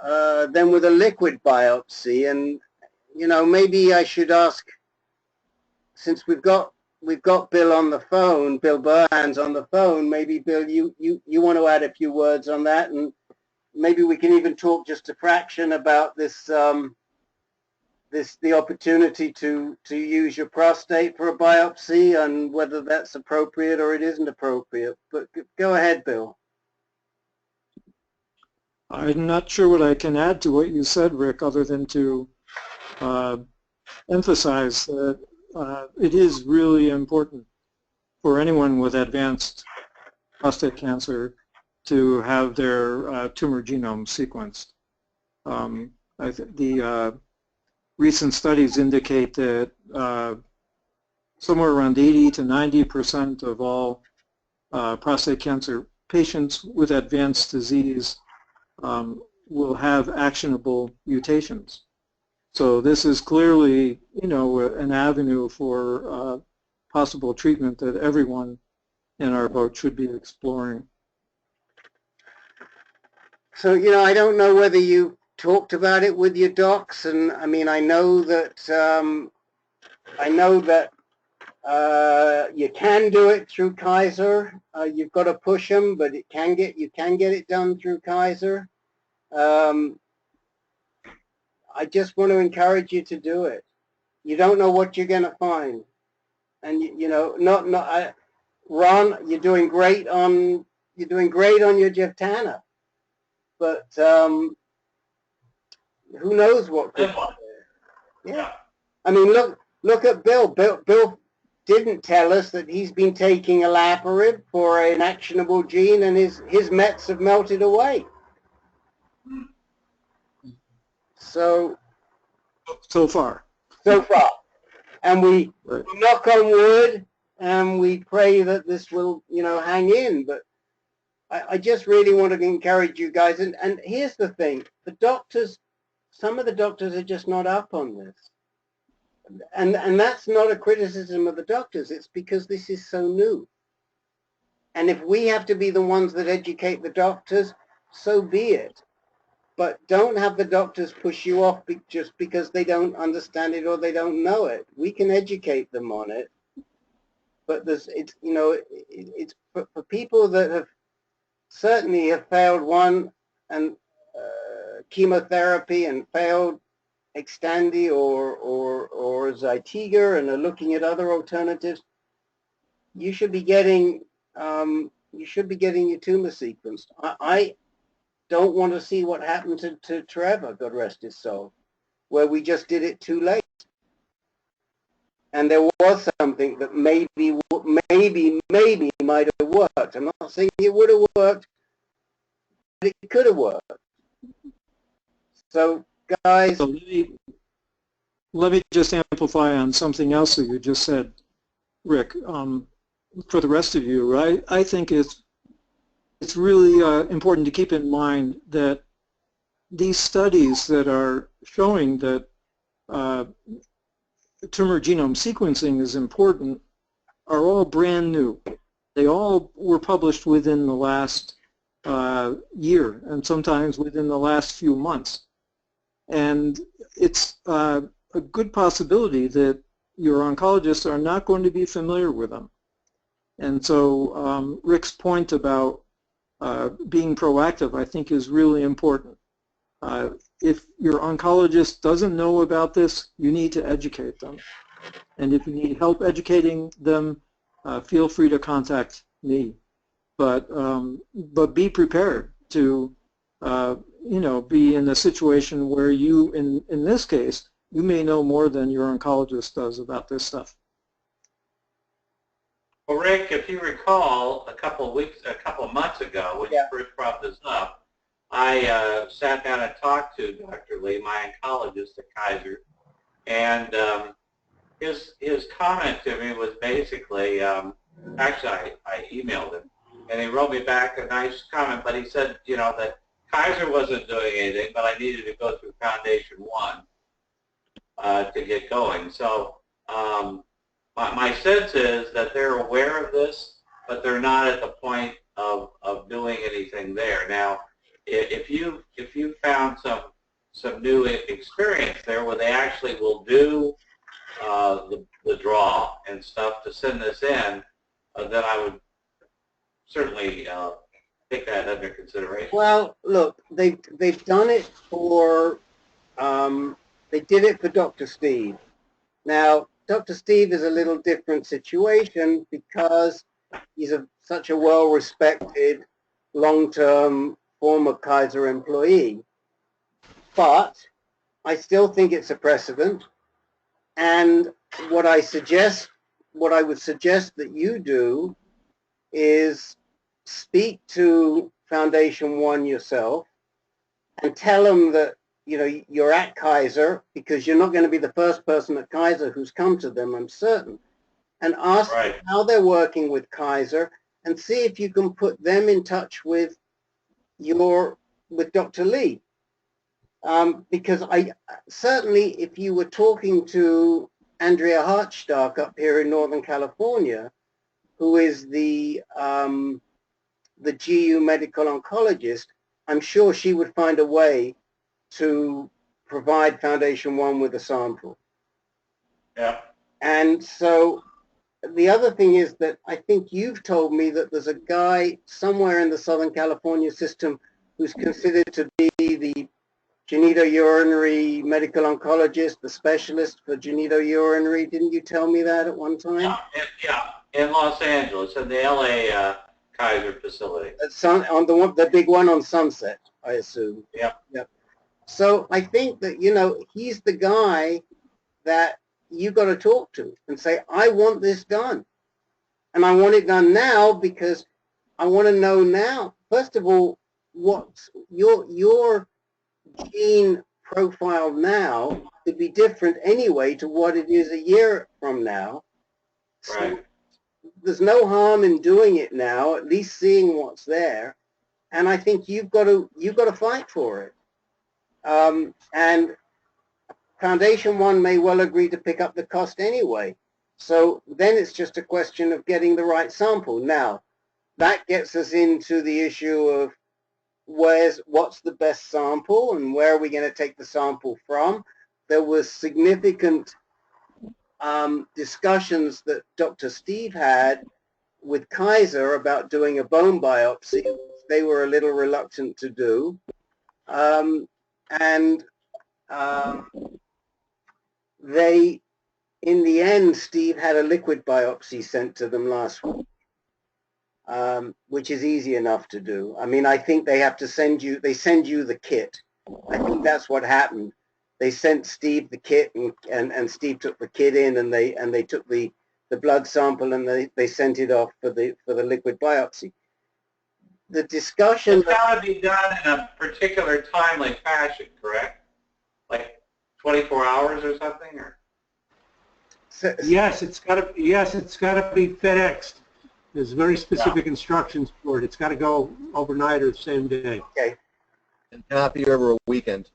liquid biopsy. And maybe I should ask, since we've got Bill on the phone, Bill Burhan's on the phone. Maybe Bill, you want to add a few words on that, and maybe we can even talk just a fraction about this. The opportunity to use your prostate for a biopsy, and whether that's appropriate or it isn't appropriate. But go ahead, Bill. I'm not sure what I can add to what you said, Rick, other than to emphasize that it is really important for anyone with advanced prostate cancer to have their tumor genome sequenced. The recent studies indicate that somewhere around 80 to 90% of all prostate cancer patients with advanced disease will have actionable mutations. So this is clearly, an avenue for possible treatment that everyone in our boat should be exploring. So, I don't know whether you talked about it with your docs, and I mean, I know that you can do it through Kaiser. You've got to push them, but you can get it done through Kaiser. I just want to encourage you to do it. You don't know what you're going to find, and Ron, you're doing great on your Jeptana, but who knows what could be there. Yeah. I mean, look at Bill. Bill didn't tell us that he's been taking olaparib for an actionable gene, and his mets have melted away. So far. And we knock on wood, and we pray that this will, hang in. But I just really want to encourage you guys. And here's the thing. The doctors, some of the doctors are just not up on this. And that's not a criticism of the doctors. It's because this is so new. And if we have to be the ones that educate the doctors, so be it. But don't have the doctors push you off just because they don't understand it or they don't know it. We can educate them on it. But it's for people that have certainly have failed one and chemotherapy and failed Xtandi or Zytiga and are looking at other alternatives. You should be getting your tumor sequenced. don't want to see what happened to Trevor, God rest his soul, where we just did it too late. And there was something that maybe might have worked. I'm not saying it would have worked, but it could have worked. So, guys. So let me just amplify on something else that you just said, Rick. For the rest of you, right? I think it's really important to keep in mind that these studies that are showing that tumor genome sequencing is important are all brand new. They all were published within the last year, and sometimes within the last few months. And it's a good possibility that your oncologists are not going to be familiar with them. And so Rick's point about being proactive, I think, is really important. If your oncologist doesn't know about this, you need to educate them. And if you need help educating them, feel free to contact me. But be prepared to be in a situation where you, in this case, you may know more than your oncologist does about this stuff. Well, Rick, if you recall, a couple of months ago, when you first brought this up, I sat down and talked to Dr. Lee, my oncologist at Kaiser, and his comment to me was basically, actually I emailed him, and he wrote me back a nice comment, but he said, that Kaiser wasn't doing anything, but I needed to go through Foundation One to get going. So my sense is that they're aware of this, but they're not at the point of doing anything there. Now, if you found some new experience there where they actually will do the draw and stuff to send this in, then I would certainly take that under consideration. Well, look, they've done it for they did it for Dr. Steve. Now, Dr. Steve is a little different situation because he's such a well-respected, long-term former Kaiser employee. But I still think it's a precedent. And what I would suggest that you do is speak to Foundation One yourself and tell them that you're at Kaiser, because you're not going to be the first person at Kaiser who's come to them, I'm certain, and ask them how they're working with Kaiser and see if you can put them in touch with Dr. Lee. Because I certainly, if you were talking to Andrea Hartstark up here in Northern California, who is the GU medical oncologist, I'm sure she would find a way to provide Foundation One with a sample. Yeah. And so the other thing is that I think you've told me that there's a guy somewhere in the Southern California system who's considered to be the genitourinary medical oncologist, the specialist for genitourinary. Didn't you tell me that at one time? Yeah, in Los Angeles, in the LA Kaiser facility. On the big one on Sunset, I assume. Yep. Yep. So I think that, he's the guy that you got to talk to and say, I want this done. And I want it done now because I want to know now, first of all, what's your gene profile now could be different anyway to what it is a year from now. Right. So there's no harm in doing it now, at least seeing what's there. And I think you've got to fight for it. And Foundation One may well agree to pick up the cost anyway. So then it's just a question of getting the right sample. Now, that gets us into the issue of what's the best sample and where are we going to take the sample from. There was significant discussions that Dr. Steve had with Kaiser about doing a bone biopsy. They were a little reluctant to do. They, in the end, Steve had a liquid biopsy sent to them last week. which is easy enough to do. I mean, I think they have to send you the kit. I think that's what happened. They sent Steve the kit, and Steve took the kit in, and they took the blood sample, and they sent it off for the liquid biopsy. The discussion. It's got to be done in a particular timely fashion, correct? Like 24 hours or something, or? Yes, it's got to be FedExed. There's very specific instructions for it. It's got to go overnight or the same day. Okay. It cannot be over a weekend.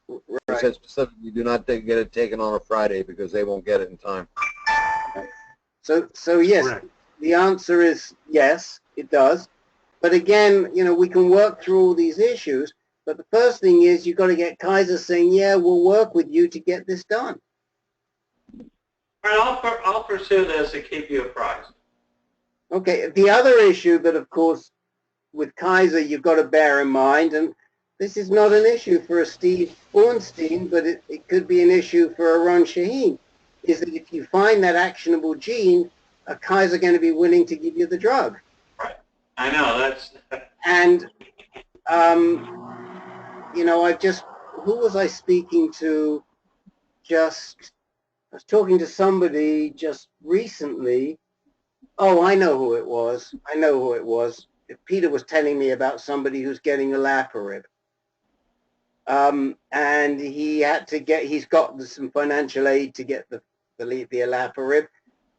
Right. It says specifically, do not get it taken on a Friday because they won't get it in time. So yes, correct. The answer is yes, it does. But again, you know, we can work through all these issues. But the first thing is you've got to get Kaiser saying, yeah, we'll work with you to get this done. All right, I'll pursue this and keep you apprised. Okay. The other issue that, of course, with Kaiser, you've got to bear in mind, and this is not an issue for a Steve Bornstein, but it could be an issue for a Ron Shaheen, is that if you find that actionable gene, a Kaiser going to be willing to give you the drug. Right. I know, that's... And, you know, who was I speaking to I was talking to somebody just recently. Oh, I know who it was. Peter was telling me about somebody who's getting olaparib. And he's got some financial aid to get the olaparib,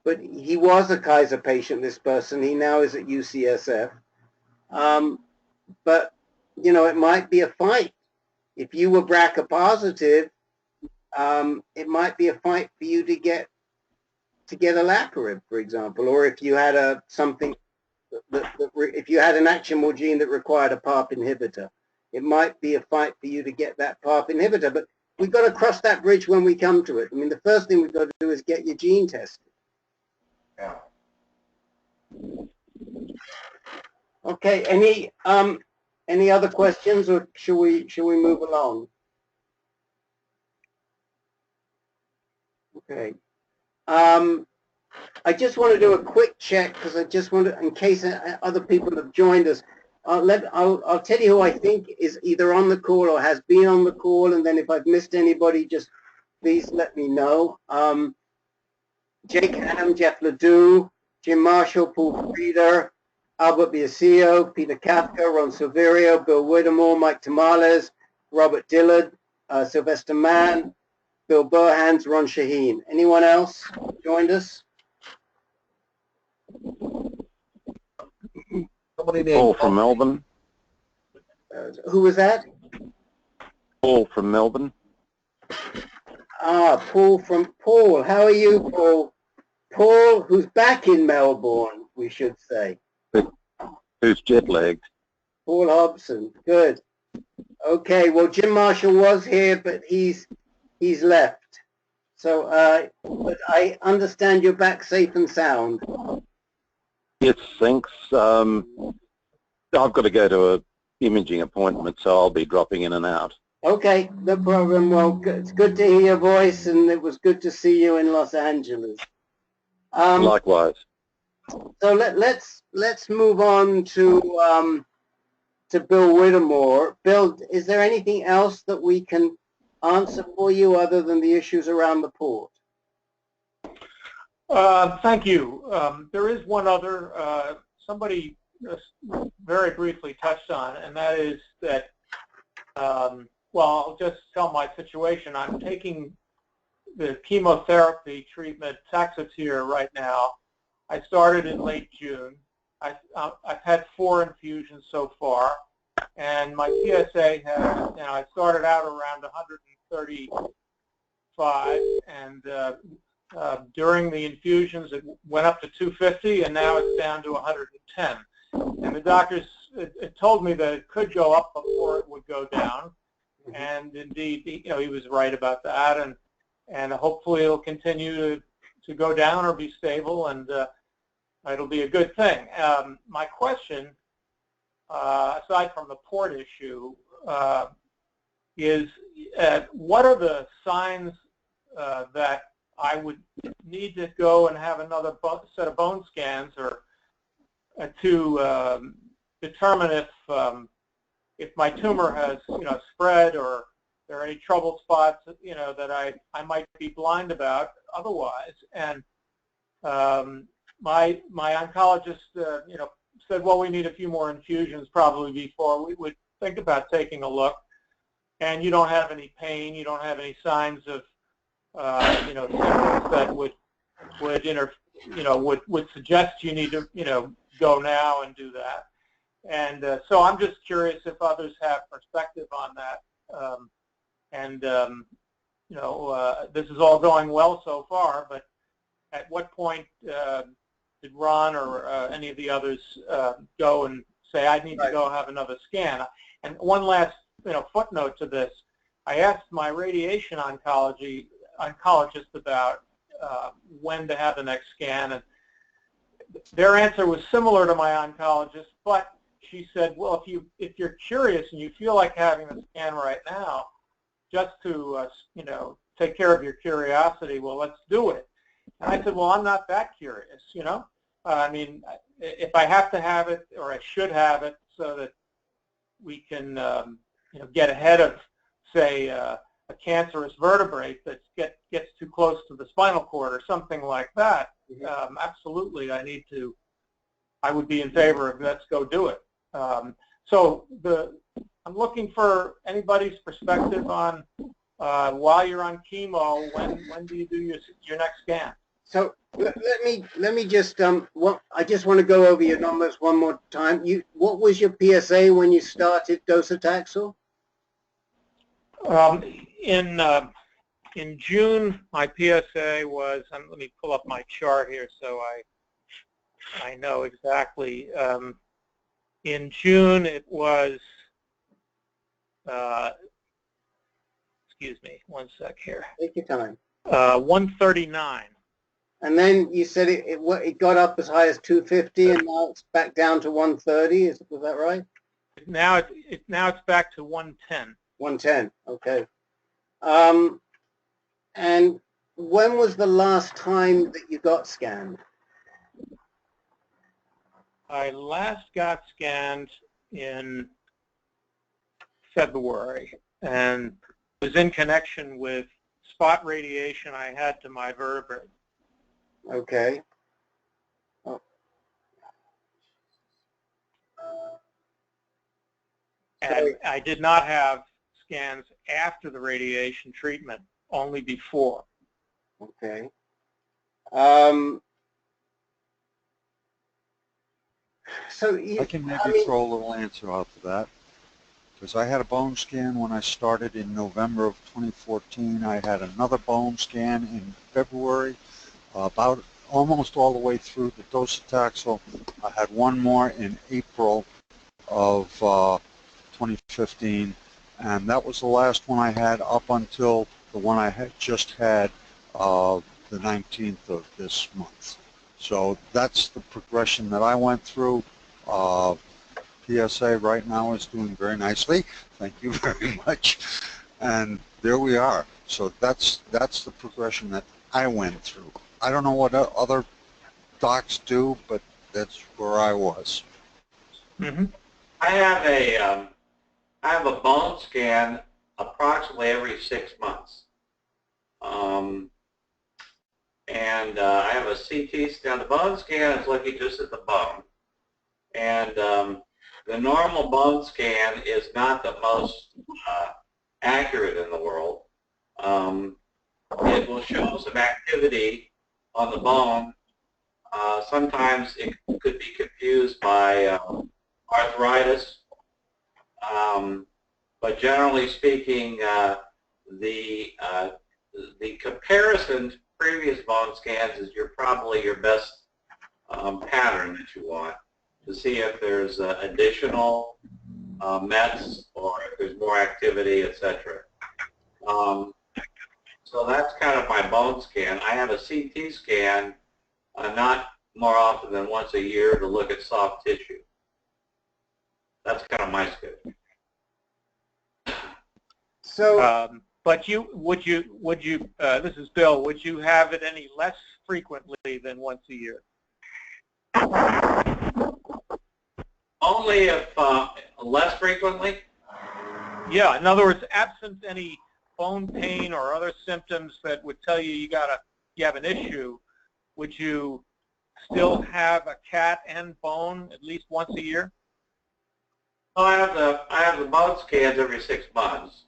but he was a Kaiser patient, this person. He now is at UCSF. But, you know, it might be a fight. If you were BRCA positive, it might be a fight for you to get olaparib, for example, or if you had if you had an actionable gene that required a PARP inhibitor, it might be a fight for you to get that PARP inhibitor. But we've got to cross that bridge when we come to it. I mean, the first thing we've got to do is get your gene tested. Yeah. Okay. Any other questions, or should we move along? Okay. I just want to do a quick check because I just want to, in case other people have joined us, I'll tell you who I think is either on the call or has been on the call, and then if I've missed anybody, just please let me know. Jake Adam, Jeff Ledoux, Jim Marshall, Paul Frieder, Albert Biasio, Peter Kafka, Ron Silverio, Bill Whittemore, Mike Tamales, Robert Dillard, Sylvester Mann, Bill Burhan, Ron Shaheen. Anyone else joined us? Paul from Melbourne. Who was that? Paul from Melbourne. Ah, Paul. How are you, Paul? Paul, who's back in Melbourne, we should say. Who's jet-lagged. Paul Hobson. Good. Okay, well, Jim Marshall was here, but he's left. So, but I understand you're back safe and sound. Yes, thanks. I've got to go to an imaging appointment, so I'll be dropping in and out. Okay, no problem. Well, it's good to hear your voice, and it was good to see you in Los Angeles. Likewise. So let's move on to Bill Whittemore. Bill, is there anything else that we can answer for you other than the issues around the port? Thank you. There is one other, somebody very briefly touched on, and that is that, well, I'll just tell my situation. I'm taking the chemotherapy treatment, Taxotere, right now. I started in late June. I've had 4 infusions so far, and my PSA has, I started out around 135, and during the infusions it went up to 250, and now it's down to 110. And the doctors told me that it could go up before it would go down, and indeed, he was right about that, and hopefully it'll continue to go down or be stable, and it'll be a good thing. My question, aside from the port issue, is what are the signs that I would need to go and have another set of bone scans, or determine if my tumor has spread or there are any trouble spots that I might be blind about otherwise. And my oncologist said, well, we need a few more infusions probably before we would think about taking a look. And you don't have any pain, you don't have any signs of symptoms that would suggest you need to go now and do that. And so I'm just curious if others have perspective on that. This is all going well so far, but at what point did Ron or any of the others go and say, I need to go have another scan? And one last footnote to this, I asked my radiation oncologist about when to have the next scan, and their answer was similar to my oncologist, but she said, well, if you're curious and you feel like having the scan right now, just to take care of your curiosity, well, let's do it. And I said, well, I'm not that curious, I mean, if I have to have it, or I should have it, so that we can get ahead of, say, a cancerous vertebrate that gets too close to the spinal cord or something like that, absolutely, I would be in favor of let's go do it. So I'm looking for anybody's perspective on while you're on chemo, when do you do your next scan? So let me just I just want to go over your numbers one more time. What was your PSA when you started docetaxel? In June, my PSA was, let me pull up my chart here so I know exactly. In June, it was, excuse me, one sec here. Take your time. 139. And then you said it got up as high as 250, and now it's back down to 130. Was that right? Now it's back to 110. 110. Okay. And when was the last time that you got scanned? I last got scanned in February, and it was in connection with spot radiation I had to my vertebrae. Okay. Oh. And I did not have scans after the radiation treatment, only before. Okay. So I can maybe throw a little answer out to that, because I had a bone scan when I started in November of 2014. I had another bone scan in February, about almost all the way through the docetaxel. I had one more in April of 2015, and that was the last one I had up until the one I had just had the 19th of this month. So that's the progression that I went through. PSA right now is doing very nicely. Thank you very much. And there we are. So that's the progression that I went through. I don't know what other docs do, but that's where I was. Mm-hmm. I have a bone scan approximately every 6 months. And I have a CT scan. The bone scan is looking just at the bone. And the normal bone scan is not the most accurate in the world. It will show some activity on the bone. Sometimes it could be confused by arthritis. But generally speaking, the comparison to previous bone scans is probably your best pattern that you want to see if there's additional mets or if there's more activity, etc. So that's kind of my bone scan. I have a CT scan, not more often than once a year, to look at soft tissue. That's kind of my schedule. So, but would you? This is Bill. Would you have it any less frequently than once a year? only if less frequently. Yeah, in other words, absent any bone pain or other symptoms that would tell you you have an issue, would you still have a CAT and bone at least once a year? Well, I have the bone scans every 6 months.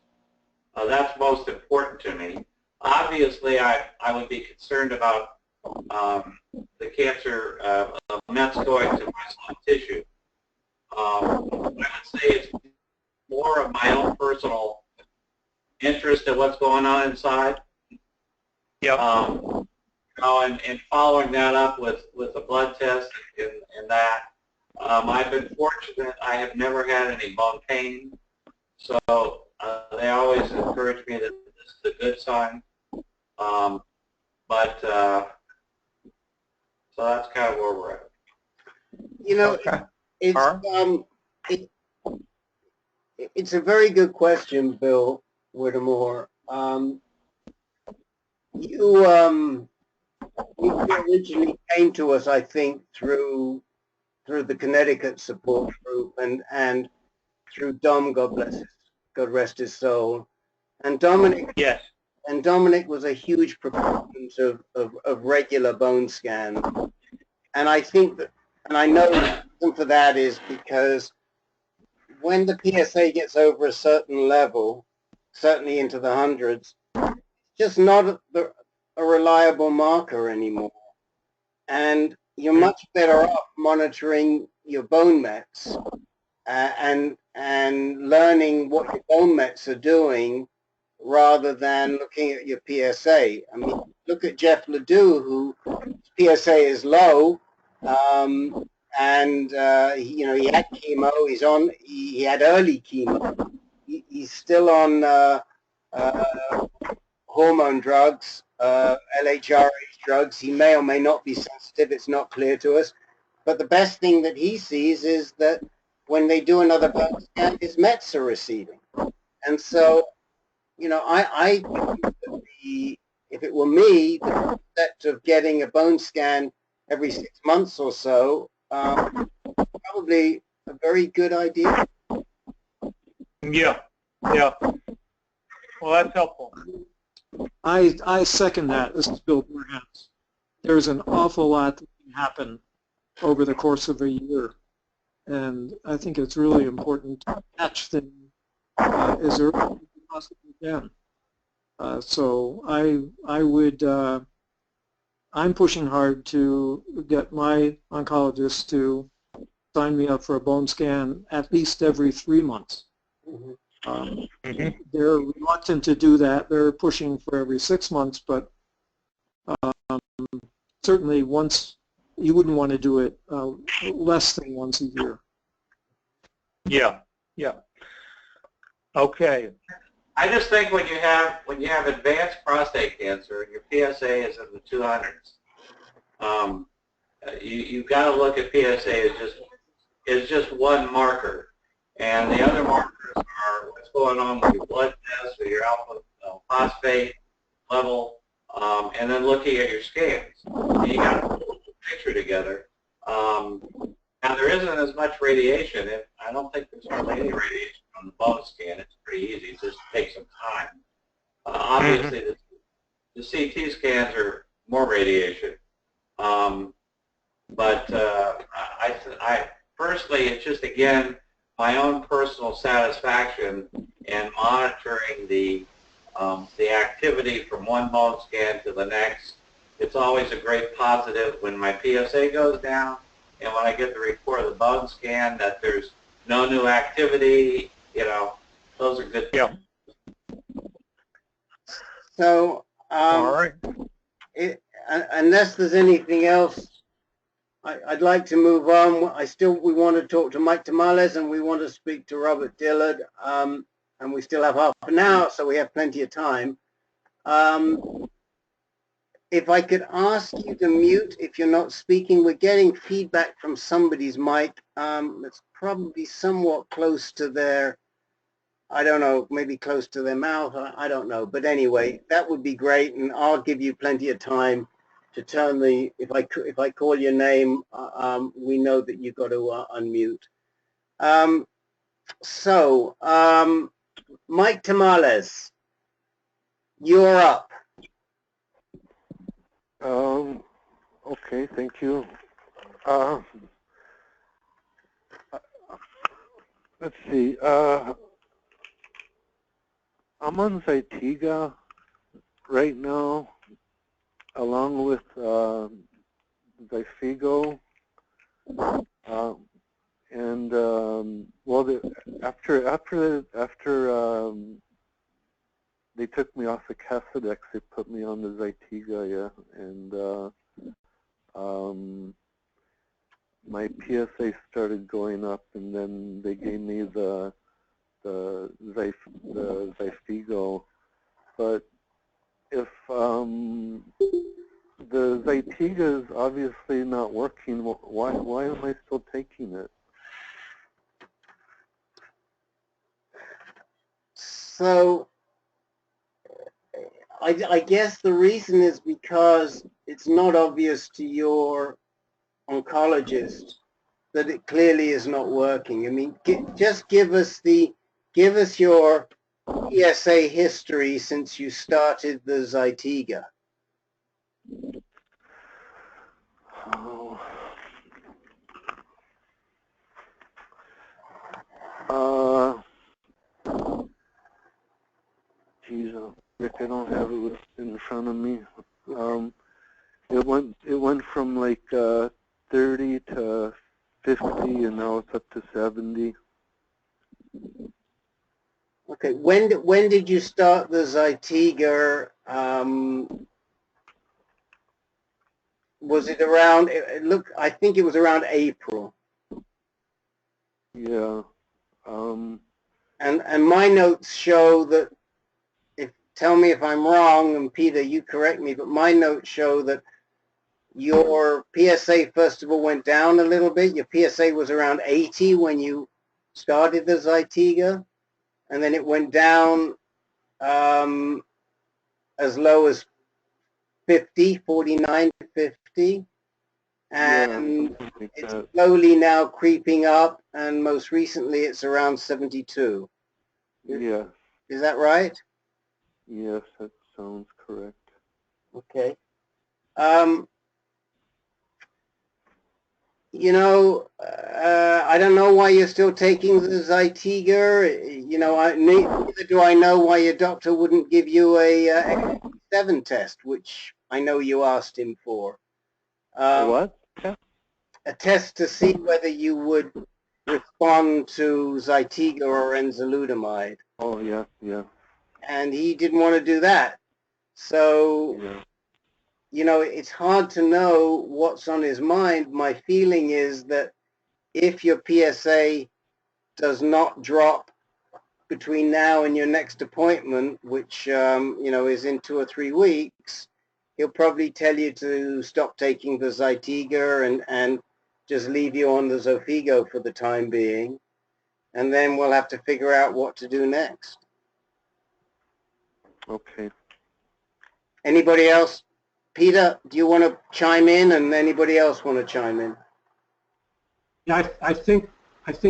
That's most important to me. Obviously, I would be concerned about the cancer mets going to my soft tissue. I would say it's more of my own personal interest in what's going on inside. Yep. And following that up with a blood test and that, I've been fortunate. I have never had any bone pain, so they always encourage me that this is a good sign. So that's kind of where we're at. You know, okay. It's a very good question, Bill Whittemore. You originally came to us, I think, through the Connecticut support group and through Dom, God rest his soul, and Dominic. Yes. And Dominic was a huge proponent of regular bone scans, and I think that, and I know the reason for that is because when the PSA gets over a certain level, certainly into the hundreds, it's just not a reliable marker anymore. And you're much better off monitoring your bone mets and learning what your bone mets are doing rather than looking at your PSA. I mean, look at Jeff Ledoux, who PSA is low, and he had chemo. He had early chemo. He's still on hormone drugs, LHRH drugs. He may or may not be sensitive. It's not clear to us. But the best thing that he sees is that when they do another bone scan, his mets are receding. And so, I think that if it were me, the concept of getting a bone scan every 6 months or so, probably a very good idea. Yeah. Well, that's helpful. I second that. This is Bill Burhan. There's an awful lot that can happen over the course of a year, and I think it's really important to catch things as early as you possibly can. So I'm pushing hard to get my oncologist to sign me up for a bone scan at least every 3 months. They're reluctant to do that. They're pushing for every 6 months, but certainly once, you wouldn't want to do it less than once a year. Yeah. Okay. I just think when you have advanced prostate cancer and your PSA is in the 200s, you've got to look at PSA as just one marker, and the other markers are what's going on with your blood test, with your alpha phosphate level, and then looking at your scans. And you got to put the picture together. Now there isn't as much radiation. I don't think there's hardly any radiation on the bone scan. It's pretty easy. It just takes some time. Obviously, the CT scans are more radiation. But I personally, it's just, again, my own personal satisfaction in monitoring the activity from one bone scan to the next. It's always a great positive when my PSA goes down, and when I get the report of the bone scan that there's no new activity. Those are good things. So, all right. Unless there's anything else, I'd like to move on. We want to talk to Mike Tamales, and we want to speak to Robert Dillard, and we still have half an hour, so we have plenty of time. If I could ask you to mute if you're not speaking, we're getting feedback from somebody's mic that's probably somewhat close to their, I don't know, maybe close to their mouth. I don't know. But anyway, that would be great, and I'll give you plenty of time to turn if I call your name, we know that you've got to unmute. Mike Tamales, you're up. Okay, thank you. Let's see. I'm on Zytiga right now, along with Zyfigo, and well, after they took me off the Casodex, they put me on the Zytiga, yeah, and my PSA started going up, and then they gave me the Zyfigo. But if the Zytiga is obviously not working, why am I still taking it? So I guess the reason is because it's not obvious to your oncologist that it clearly is not working. I mean, just give us your PSA history since you started the Zytiga. Geez, Rick, I don't have it in front of me. It went from like 30 to 50, and now it's up to 70. Okay, when did you start the Zytiga? Was it around? I think it was around April. Yeah. And my notes show that. Tell me if I'm wrong, and Peter, you correct me, but my notes show that your PSA, first of all, went down a little bit. Your PSA was around 80 when you started the Zytiga, and then it went down as low as 50, 49 to 50, and yeah, it's slowly now creeping up, and most recently it's around 72. Yeah. Is that right? Yes, that sounds correct. Okay. You know, I don't know why you're still taking the Zytiga. You know, neither do I know why your doctor wouldn't give you a 7 test, which I know you asked him for. What? A test to see whether you would respond to Zytiga or enzalutamide. Oh, yeah, yeah. And he didn't want to do that. So, yeah. You know, it's hard to know what's on his mind. My feeling is that if your PSA does not drop between now and your next appointment, which, you know, is in 2 or 3 weeks, he'll probably tell you to stop taking the Zytiga and just leave you on the Xofigo for the time being. And then we'll have to figure out what to do next. Okay. Anybody else? Peter, do you want to chime in, and anybody else want to chime in? Yeah, I think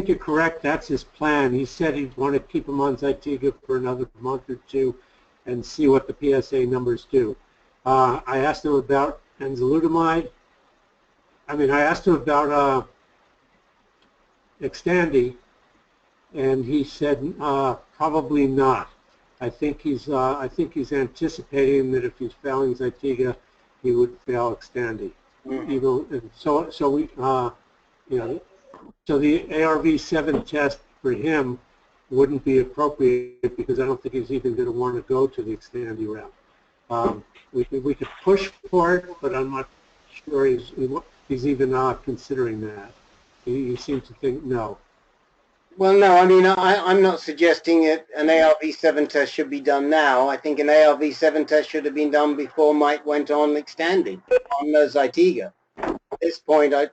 you're correct. That's his plan. He said he'd want to keep him on Zytiga for another month or 2 and see what the PSA numbers do. I asked him about enzalutamide. I asked him about Xtandi, and he said probably not. I think he's anticipating that if he's failing Zytiga, he would fail Xtandi. So we, you know, so the ARV7 test for him wouldn't be appropriate because I don't think he's even going to want to go to the Xtandi route. We could push for it, but I'm not sure he's even considering that. He seems to think no. Well, no, I mean, I'm not suggesting an ARV7 test should be done now. I think an ARV7 test should have been done before Mike went on Xtandi, on Zytiga. At this point, I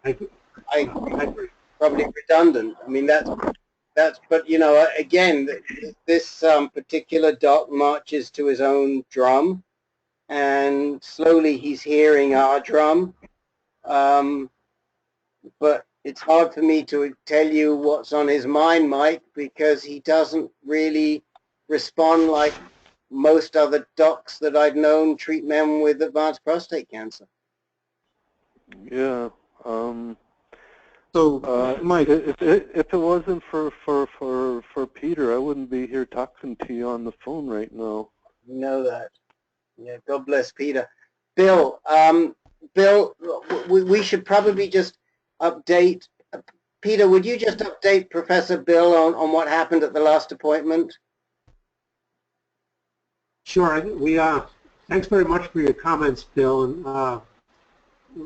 agree. Probably redundant. I mean, but, you know, again, this particular doc marches to his own drum, and slowly he's hearing our drum. But it's hard for me to tell you what's on his mind, Mike, because he doesn't really respond like most other docs that I've known treat men with advanced prostate cancer. Yeah. So, Mike, if it wasn't for Peter, I wouldn't be here talking to you on the phone right now. You know that. Yeah, God bless Peter. Bill, Bill, we should probably just update. Peter, would you just update Professor Bill on what happened at the last appointment? Sure. Thanks very much for your comments, Bill. And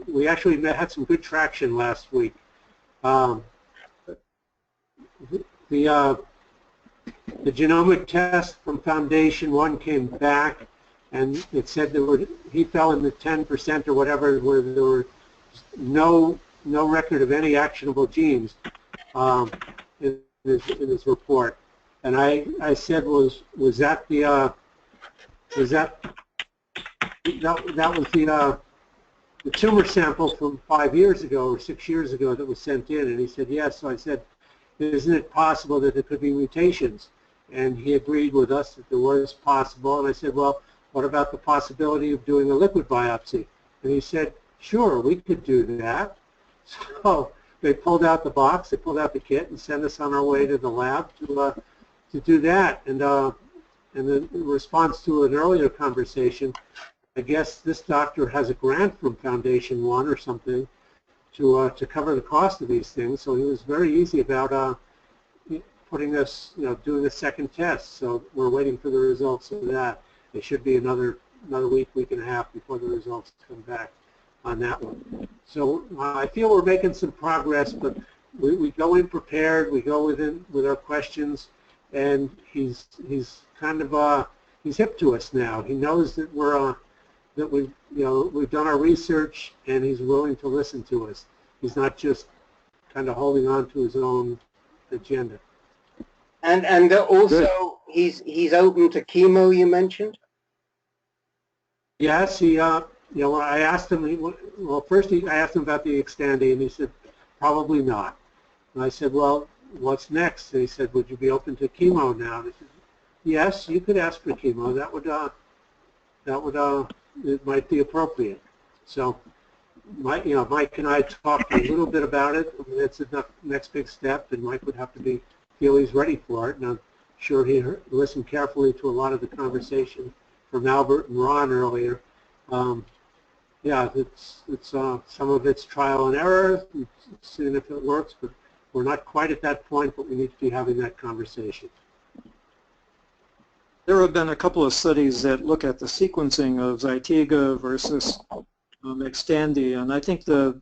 we actually had some good traction last week. The genomic test from Foundation 1 came back, and it said he fell in the 10% or whatever, where there were no record of any actionable genes in his report. And I said, was that the tumor sample from 5 years ago or 6 years ago that was sent in? And he said yes. So I said, isn't it possible that there could be mutations? And he agreed with us that there was possible. And I said, well, what about the possibility of doing a liquid biopsy? And he said, sure, we could do that. So they pulled out the box, they pulled out the kit, and sent us on our way to the lab to do that. And in response to an earlier conversation, I guess this doctor has a grant from Foundation 1 or something to cover the cost of these things. So he was very easy about putting us, doing a second test. So we're waiting for the results of that. It should be another week and a half before the results come back on that one. So I feel we're making some progress, but we go in prepared. We go with our questions, and he's kind of he's hip to us now. He knows that we've done our research, and he's willing to listen to us. He's not just kind of holding on to his own agenda. And also he's open to chemo, you mentioned. Yes, he I asked him. First I asked him about the Xtandi, and he said probably not. And I said, well, what's next? And he said, would you be open to chemo now? And I said, yes, you could ask for chemo. It might be appropriate. So, Mike and I talked a little bit about it. I mean, it's the next big step, and Mike would have to feel he's ready for it. And I'm sure he listened carefully to a lot of the conversation from Albert and Ron earlier. Yeah, it's some of it's trial and error, seeing if it works, but we're not quite at that point, but we need to be having that conversation. There have been a couple of studies that look at the sequencing of Zytiga versus Xtandi, and I think the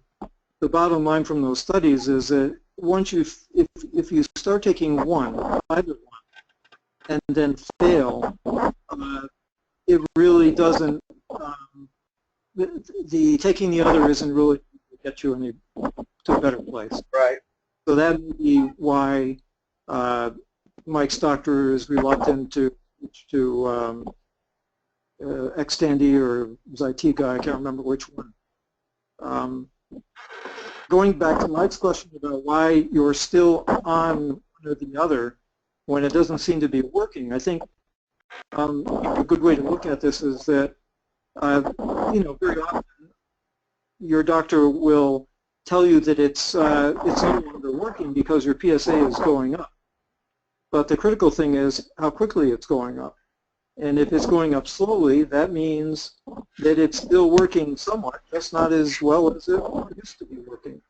bottom line from those studies is that once if you start taking either one, and then fail, it really doesn't. Taking the other isn't really going to get you to a better place. Right. So that may be why Mike's doctor is reluctant to Xtandi or Zytiga. I can't remember which one. Going back to Mike's question about why you're still on one or the other when it doesn't seem to be working, I think a good way to look at this is that very often your doctor will tell you that it's no longer working because your PSA is going up. But the critical thing is how quickly it's going up. And if it's going up slowly, that means that it's still working somewhat, just not as well as it used to be working.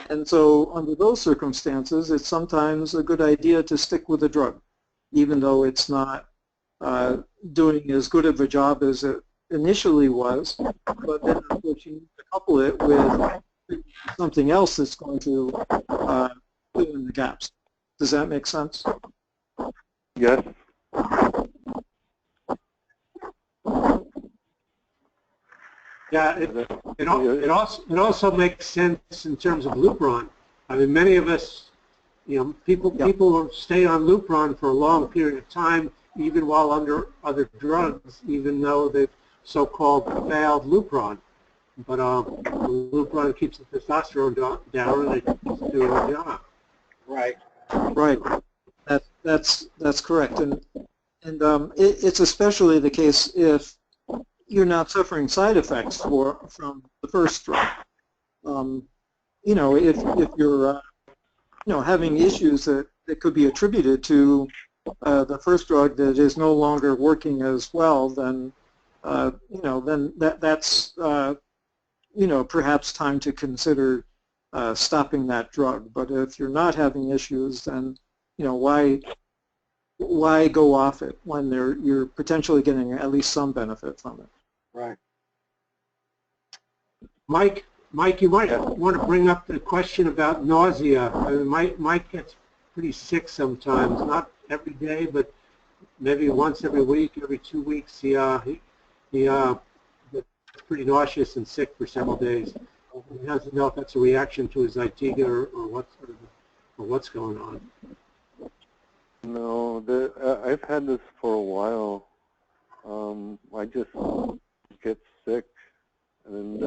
And so under those circumstances, it's sometimes a good idea to stick with the drug, even though it's not doing as good of a job as it initially was, but then of course you need to couple it with something else that's going to fill in the gaps. Does that make sense? Yes. Yeah, it also makes sense in terms of Lupron. I mean, many of us, people stay on Lupron for a long period of time, even while under other drugs, even though they've so-called failed Lupron. but glucagon keeps the testosterone down, and it keeps doing the job. Right. Right. That's correct, and it's especially the case if you're not suffering side effects from the first drug. You know, if you're you know, having issues that could be attributed to the first drug that is no longer working as well, then you know, then that's you know, perhaps time to consider stopping that drug. But if you're not having issues, then you know, why go off it when you're potentially getting at least some benefit from it? Right. Mike, you might want to bring up the question about nausea. I mean, Mike gets pretty sick sometimes, not every day, but maybe once every week, every 2 weeks. He gets pretty nauseous and sick for several days. He doesn't know if that's a reaction to his Zytiga or what's going on. No, I've had this for a while. I just get sick, and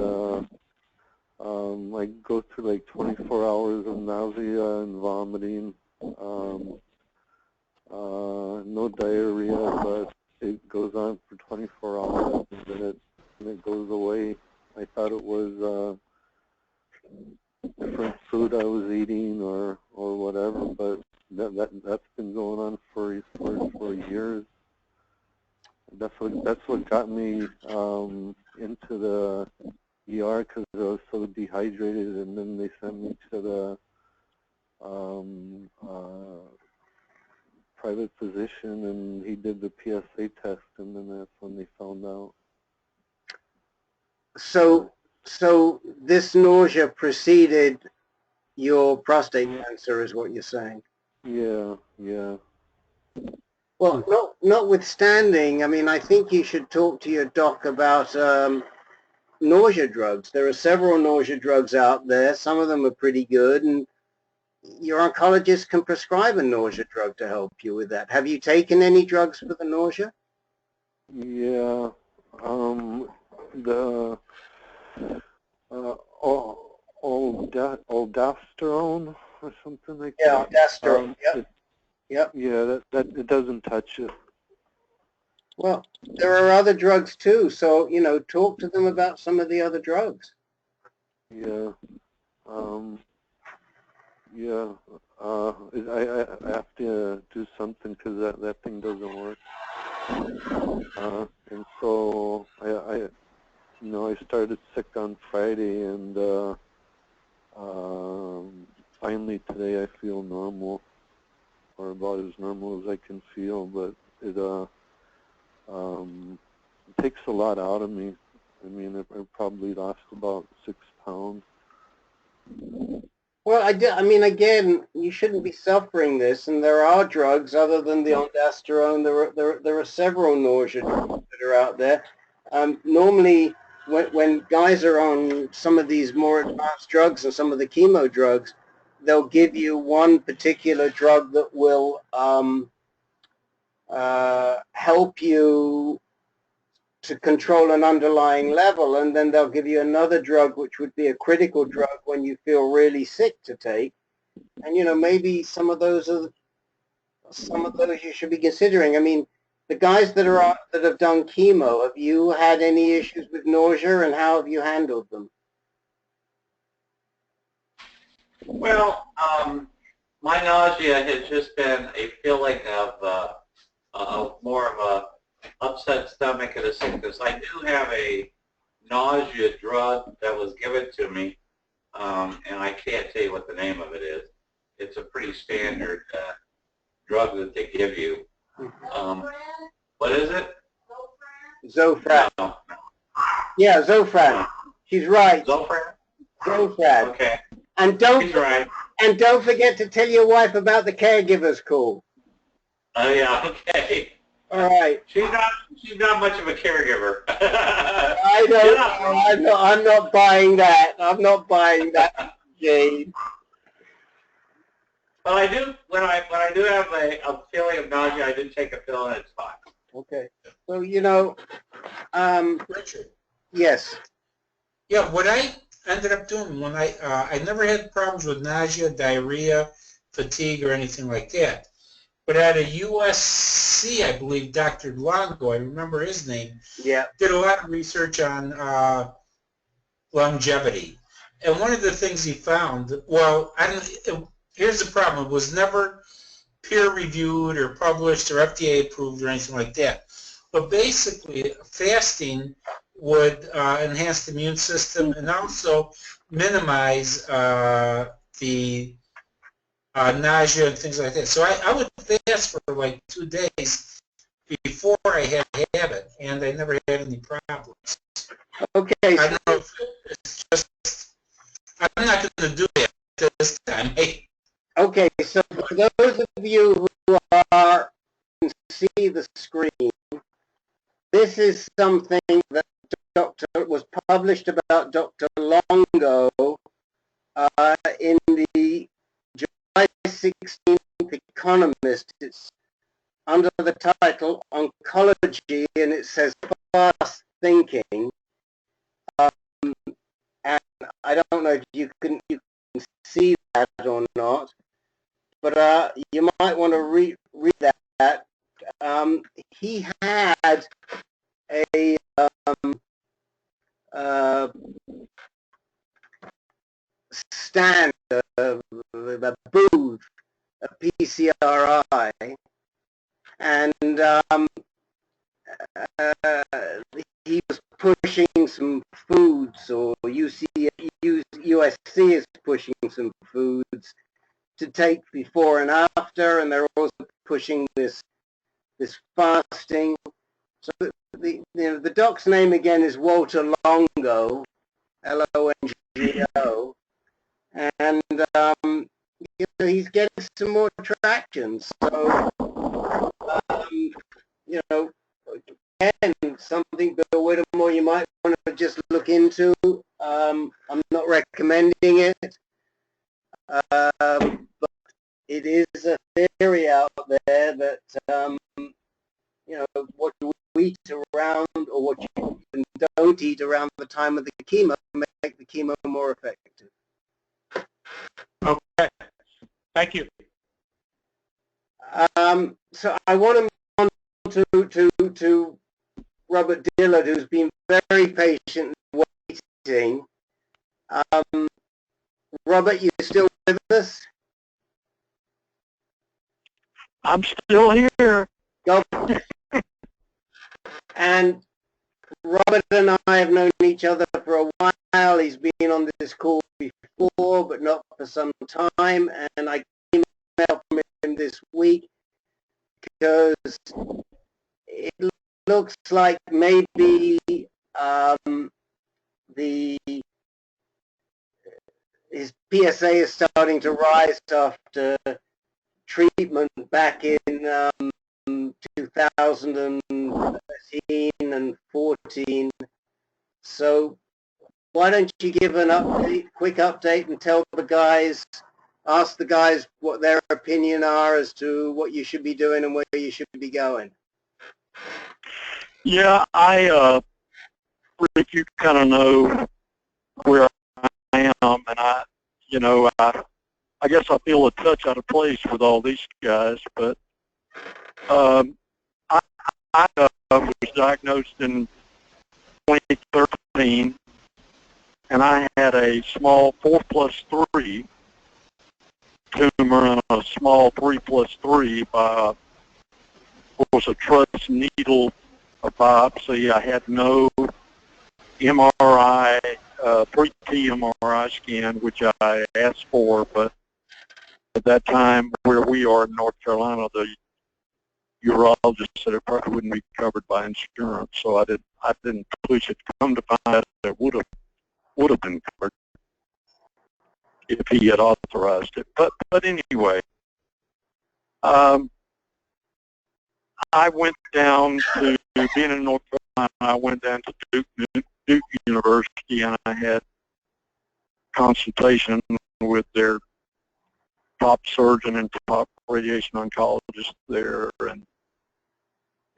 I go through like 24 hours of nausea and vomiting. No diarrhea, but it goes on for 24 hours, and then it goes away. I thought it was different food I was eating or whatever, but that's been going on for years. That's what got me into the ER, because I was so dehydrated, and then they sent me to the private physician, and he did the PSA test, and then that's when they found out. So this nausea preceded your prostate cancer, is what you're saying? Yeah, yeah. Well, notwithstanding, I mean, I think you should talk to your doc about nausea drugs. There are several nausea drugs out there. Some of them are pretty good, and your oncologist can prescribe a nausea drug to help you with that. Have you taken any drugs for the nausea? Yeah, the aldosterone or something like that. Yeah, aldosterone. Yep. Yeah, that it doesn't touch it. Well, there are other drugs too, so you know, talk to them about some of the other drugs. Yeah. Yeah. I have to do something because that thing doesn't work. And so I started sick on Friday, and finally today I feel normal, or about as normal as I can feel. But it takes a lot out of me. I mean, I probably lost about 6 pounds. Well, I mean, again, you shouldn't be suffering this, and there are drugs other than the aldosterone. There are several nausea drugs that are out there. Normally, when guys are on some of these more advanced drugs and some of the chemo drugs, they'll give you one particular drug that will help you to control an underlying level, and then they'll give you another drug which would be a critical drug when you feel really sick to take. And you know, maybe some of those you should be considering. I mean, the guys that have done chemo, have you had any issues with nausea, and how have you handled them? Well, my nausea has just been a feeling of more of a upset stomach and a sickness. I do have a nausea drug that was given to me, and I can't tell you what the name of it is. It's a pretty standard drug that they give you. What is it? Zofran. No. Yeah, Zofran. She's right. Zofran? Zofran. Okay. And don't forget to tell your wife about the Caregivers call. Oh yeah, okay. All right. She's not much of a caregiver. I don't. I'm not buying that. I'm not buying that, Jane. Well, I do. When I do have a feeling of nausea, I do take a pill and it's fine. Okay. So you know, Richard. Yes. Yeah, what I ended up doing when I never had problems with nausea, diarrhea, fatigue, or anything like that. But at a USC, I believe Dr. Longo, I remember his name, Yeah. did a lot of research on longevity. And one of the things he found, well, here's the problem. It was never peer-reviewed or published or FDA approved or anything like that. But basically, fasting would enhance the immune system and also minimize the nausea and things like that. So I would fast for like 2 days before I had to have it, and I never had any problems. Okay. I don't know if it's just, I'm not going to do that this time. Hey. Okay, so for those of you who can see the screen, this is something that was published about Dr. Longo in the July 16th Economist. It's under the title Oncology, and it says fast thinking. And I don't know if you can see that or not, but you might want to read that. He had a stand, a booth, a PCRI, and he was pushing some foods, or USC is pushing some foods to take before and after, and they're also pushing this fasting. So the doc's name again is Walter Longo, Longo, and he's getting some more traction. So again, something Bill Whittemore you might want to just look into. I'm not recommending it, but it is a theory out there that what you eat around, or what you don't eat around the time of the chemo, make the chemo more effective. Okay, thank you. So I want to move on to Robert Dillard, who's been very patient waiting. Robert, you still with us? I'm still here. Go. And Robert and I have known each other for a while. He's been on this call before, but not for some time. And I got an email from him this week because it looks like maybe his PSA is starting to rise after treatment back in 2013 and 14. So why don't you give an update, quick update, and tell the guys, ask the guys what their opinion are as to what you should be doing and where you should be going. Yeah, Rick, you kind of know where I am, and I guess I feel a touch out of place with all these guys, but I was diagnosed in 2013, and I had a small 4+3 tumor and a small 3+3 by, was a trust needle biopsy. I had no MRI, 3T MRI scan, which I asked for, but at that time, where we are in North Carolina, the urologist said it probably wouldn't be covered by insurance, so I didn't push it. Come to find out, it would have been covered if he had authorized it. But anyway, I went down to, being in North Carolina, I went down to Duke University, and I had consultation with their top surgeon and top radiation oncologist there,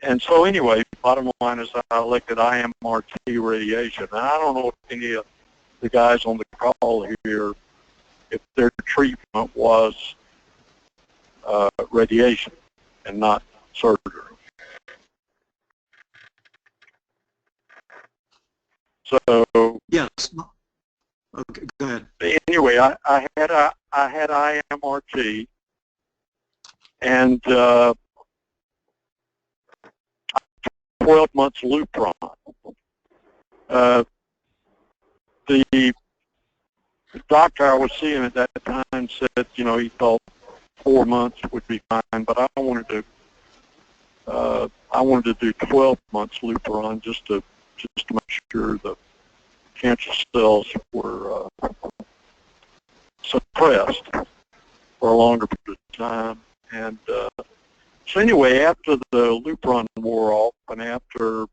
and so anyway, bottom line is I elected IMRT radiation. And I don't know if any of the guys on the call here if their treatment was radiation and not surgery. So yes. Okay, go ahead. Anyway, I had IMRT, and 12 months Lupron. The doctor I was seeing at that time said, you know, he thought 4 months would be fine, but I wanted to do 12 months Lupron just to make sure the cancer cells were suppressed for a longer period of time. And so anyway, after the Lupron wore off and after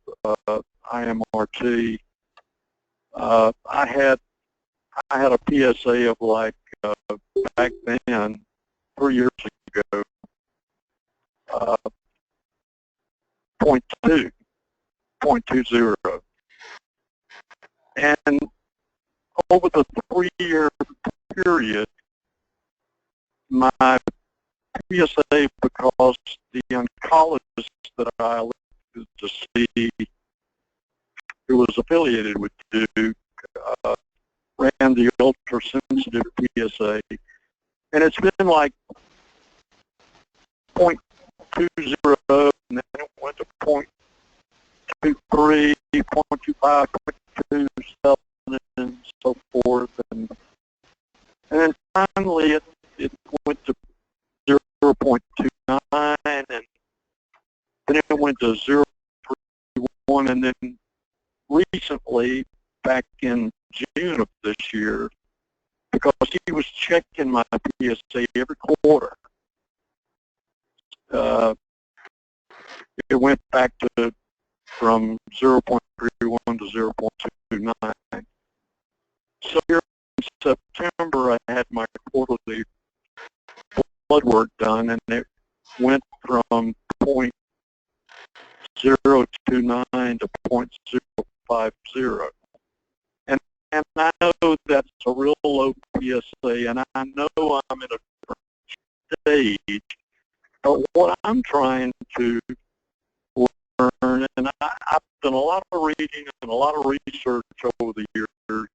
IMRT, I had a PSA of like back then, 3 years ago, 0.20. And over the 3-year period, my PSA, because the oncologist that I elected to see, who was affiliated with Duke, ran the ultra-sensitive PSA, and it's been like 0.20, and then it went to 0.23, 0.25, 0.27, and so forth, and then finally it went to 0.29, and then it went to 0.31, and then recently, back in June of this year, because he was checking my PSA every quarter, it went back to from 0.31 to 0.29. So here in September, I had my quarterly blood work done, and it went from 0.029 to 0.050. And I know that's a real low PSA, and I know I'm in a different stage. But what I'm trying to learn, and I've done a lot of reading and a lot of research over the years,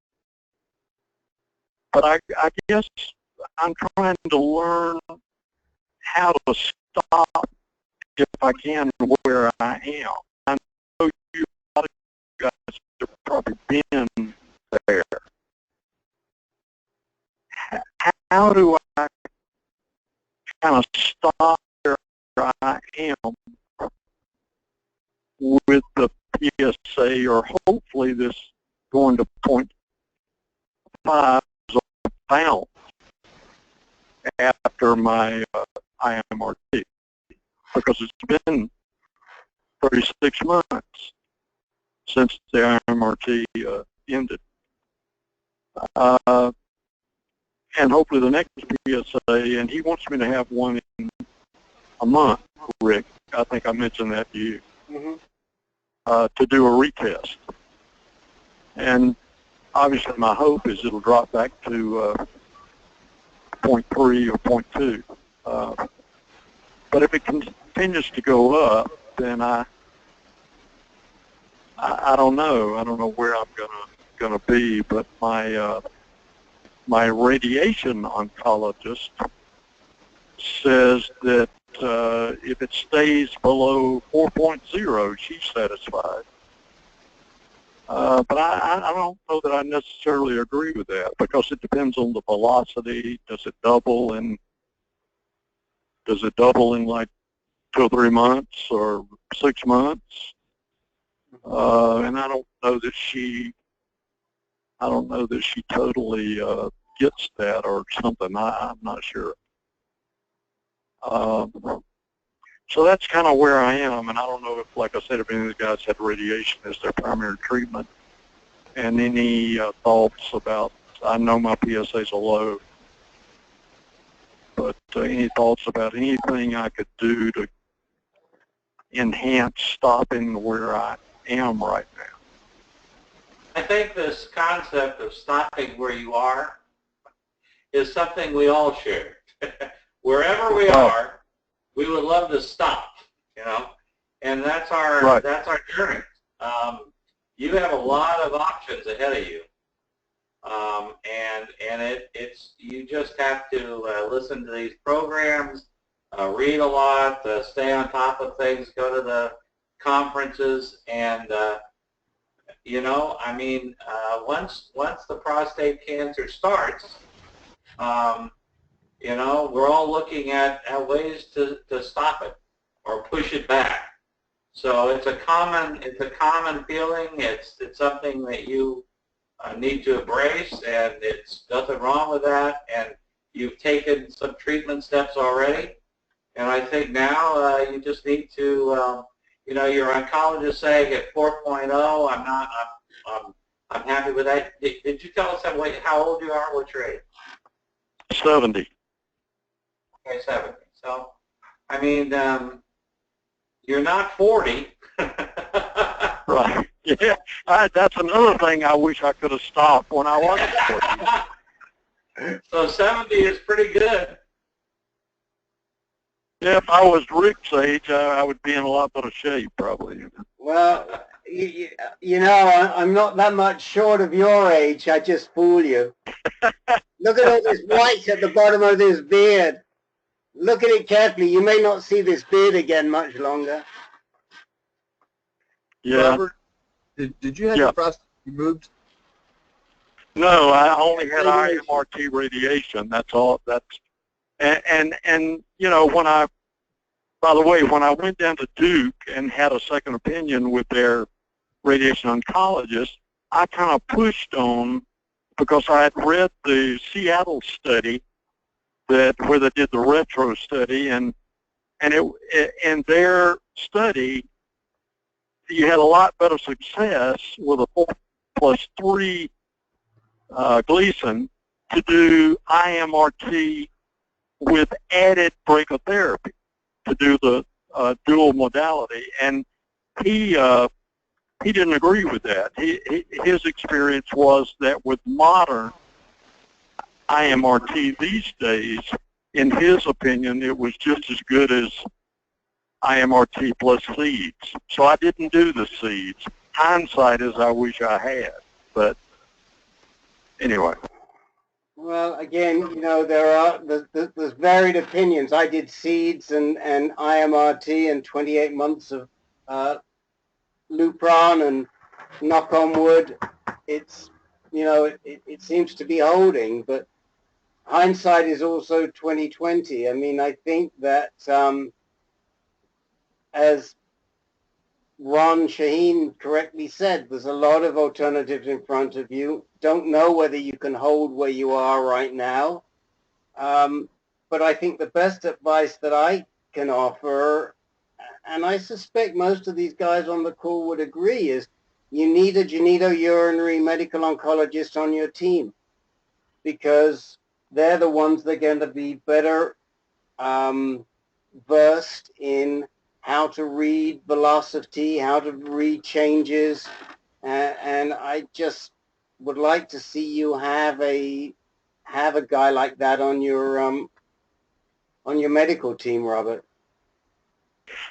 but I guess I'm trying to learn how to stop, if I can, where I am. I know a lot of you guys have probably been there. How do I kind of stop where I am with the PSA, or hopefully this going to 0.5 bounce after my IMRT, because it's been 36 months since the IMRT ended. And hopefully the next PSA, and he wants me to have one in a month, Rick. I think I mentioned that to you. To do a retest. And obviously my hope is it'll drop back to 0.3 or 0.2. But if it continues to go up, then I don't know. I don't know where I'm gonna be. But my radiation oncologist says that if it stays below 4.0, she's satisfied. But I don't know that I necessarily agree with that, because it depends on the velocity. Does it double in like 2 or 3 months or 6 months? And I don't know that she totally gets that or something. I'm not sure. So that's kind of where I am, and I don't know if, like I said, if any of the guys had radiation as their primary treatment, and any thoughts about, I know my PSAs are low, but any thoughts about anything I could do to enhance stopping where I am right now? I think this concept of stopping where you are is something we all share. Wherever we are, we would love to stop, you know, and that's our journey. You have a lot of options ahead of you, and it's you just have to listen to these programs, read a lot, stay on top of things, go to the conferences, and you know, I mean, once the prostate cancer starts, you know, we're all looking at ways to stop it or push it back. So it's a common feeling. It's something that you need to embrace, and it's nothing wrong with that. And you've taken some treatment steps already, and I think now you just need to, you know, your oncologist saying at 4.0, I'm happy with that. Did you tell us how old you are? What's your age? 70. Okay, 70. So, I mean, you're not 40. Right. Yeah. That's another thing I wish I could have stopped when I was 40. So 70 is pretty good. Yeah, if I was Rick's age, I would be in a lot better shape, probably. Well, you know, I'm not that much short of your age. I just fool you. Look at all this white at the bottom of this beard. Look at it carefully. You may not see this beard again much longer. Yeah. Robert, did you have your prostate removed? No, I only had IMRT radiation. That's all. And you know, by the way, when I went down to Duke and had a second opinion with their radiation oncologist, I kind of pushed on, because I had read the Seattle study where they did the retro study, and in their study, you had a lot better success with a 4+3 Gleason to do IMRT with added brachytherapy to do the dual modality, and he didn't agree with that. His experience was that with modern IMRT these days, in his opinion, it was just as good as IMRT plus seeds. So I didn't do the seeds. Hindsight is I wish I had, but anyway. Well, again, you know, there's varied opinions. I did seeds and IMRT and 28 months of Lupron, and knock on wood, it's, you know, it seems to be holding, but hindsight is also 20/20. I mean, I think that as Ron Shaheen correctly said, there's a lot of alternatives in front of you. Don't know whether you can hold where you are right now. But I think the best advice that I can offer, and I suspect most of these guys on the call would agree, is you need a genitourinary medical oncologist on your team, because they're the ones that are going to be better versed in how to read velocity, how to read changes, and I just would like to see you have a guy like that on your medical team, Robert.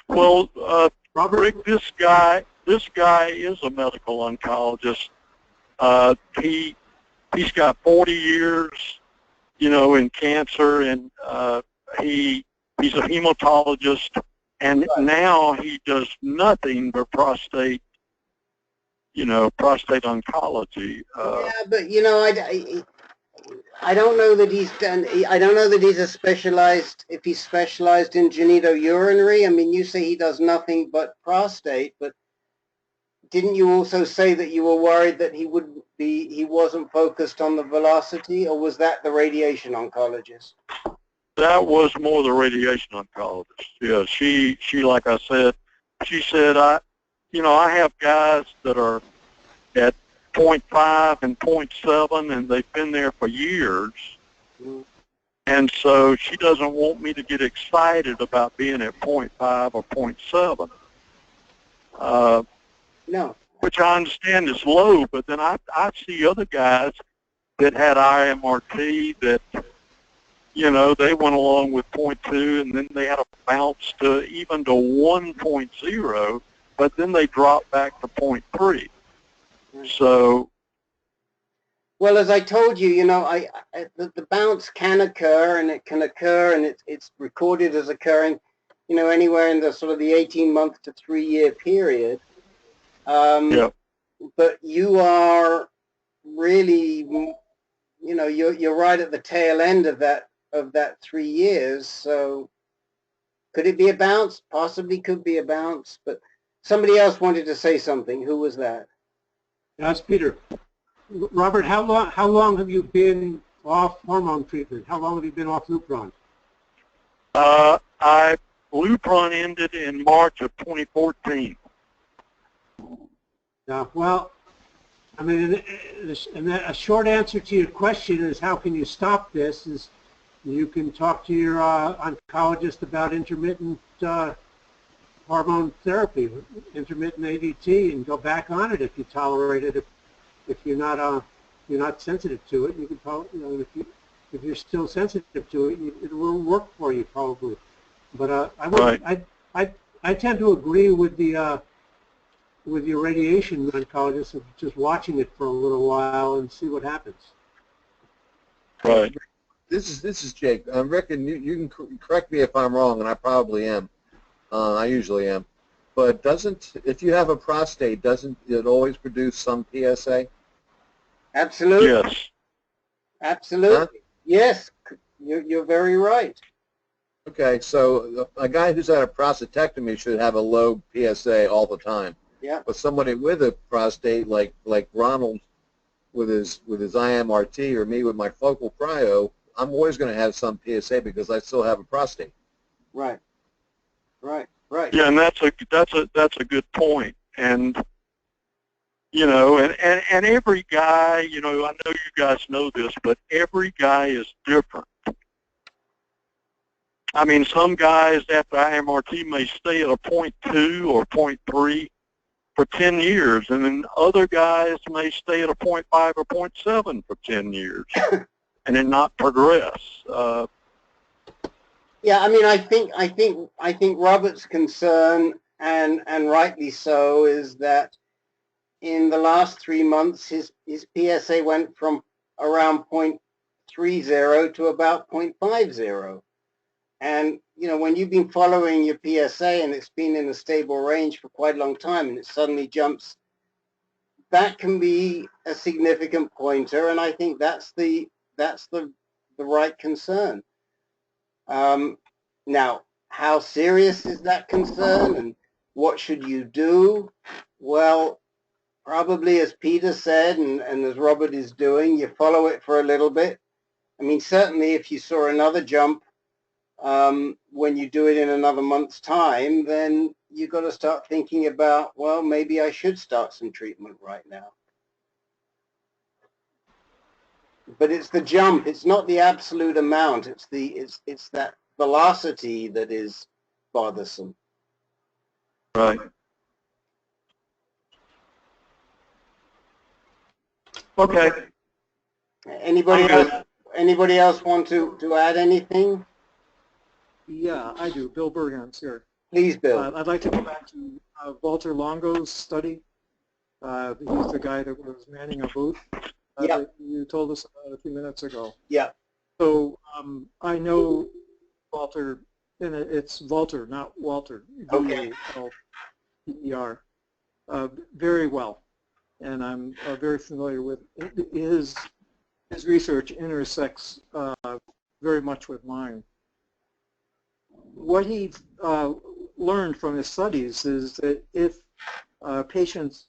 Well, Rick, this guy is a medical oncologist. He's got 40 years, you know, in cancer, and he's a hematologist. And now he does nothing but prostate oncology. Yeah, but you know, I don't know that he's done. I don't know that he's if he's specialized in genitourinary. I mean, you say he does nothing but prostate, but didn't you also say that you were worried that he wasn't focused on the velocity, or was that the radiation oncologist? That was more the radiation oncologist. Yeah, she like I said, she said, I have guys that are at 0.5 and 0.7, and they've been there for years. And so she doesn't want me to get excited about being at 0.5 or 0.7. No, which I understand is low, but then I see other guys that had IMRT that, you know, they went along with 0.2 and then they had a bounce to even to 1.0, but then they dropped back to 0.3. So, well, as I told you, you know, the bounce can occur, and it can occur, and it's recorded as occurring, you know, anywhere in the sort of the 18-month to 3-year period. yeah. But you are really, you know, you're right at the tail end of that 3 years. So could it be a bounce? Possibly could be a bounce. But somebody else wanted to say something. Who was that? That's Peter. Robert, how long have you been off hormone treatment? How long have you been off Lupron? Lupron ended in March of 2014. Yeah, well, I mean, and a short answer to your question is how can you stop this is you can talk to your oncologist about intermittent hormone therapy, intermittent ADT, and go back on it if you tolerate it. If you're not sensitive to it, you can probably, you know, if you're still sensitive to it, it will work for you probably. But I tend to agree with the with your radiation oncologist of just watching it for a little while and see what happens. Right. This is Jake. Rick, and you can correct me if I'm wrong, and I probably am. I usually am. But if you have a prostate, doesn't it always produce some PSA? Absolutely. Yes. Absolutely. Huh? Yes, you're very right. Okay, so a guy who's had a prostatectomy should have a low PSA all the time. Yeah. But somebody with a prostate, like Ronald with his IMRT, or me with my focal cryo, I'm always going to have some PSA because I still have a prostate. Right. Right. Right. Yeah, and that's a good point. And you know, and every guy, you know, I know you guys know this, but every guy is different. I mean, some guys after IMRT may stay at a 0.2 or 0.3 for 10 years, and then other guys may stay at a 0.5 or 0.7 for 10 years and then not progress. Yeah, I mean, I think Robert's concern, and rightly so, is that in the last 3 months, his PSA went from around 0.30 to about 0.50. And, you know, when you've been following your PSA and it's been in a stable range for quite a long time and it suddenly jumps, that can be a significant pointer. And I think that's the right concern. Now, how serious is that concern and what should you do? Well, probably as Peter said and as Robert is doing, you follow it for a little bit. I mean, certainly if you saw another jump when you do it in another month's time, then you've got to start thinking about, well, maybe I should start some treatment right now. But it's the jump, it's not the absolute amount, it's that velocity that is bothersome. Right. Okay. Anybody else want to add anything? Yeah, I do. Bill Burhan's here. Please, Bill. I'd like to go back to Walter Longo's study. He's the guy that was manning a booth that you told us about a few minutes ago. Yeah. So I know Walter, and it's Walter, not Walter. Okay. V-A-L-T-E-R. Very well, and I'm very familiar with his research intersects very much with mine. What he learned from his studies is that if patients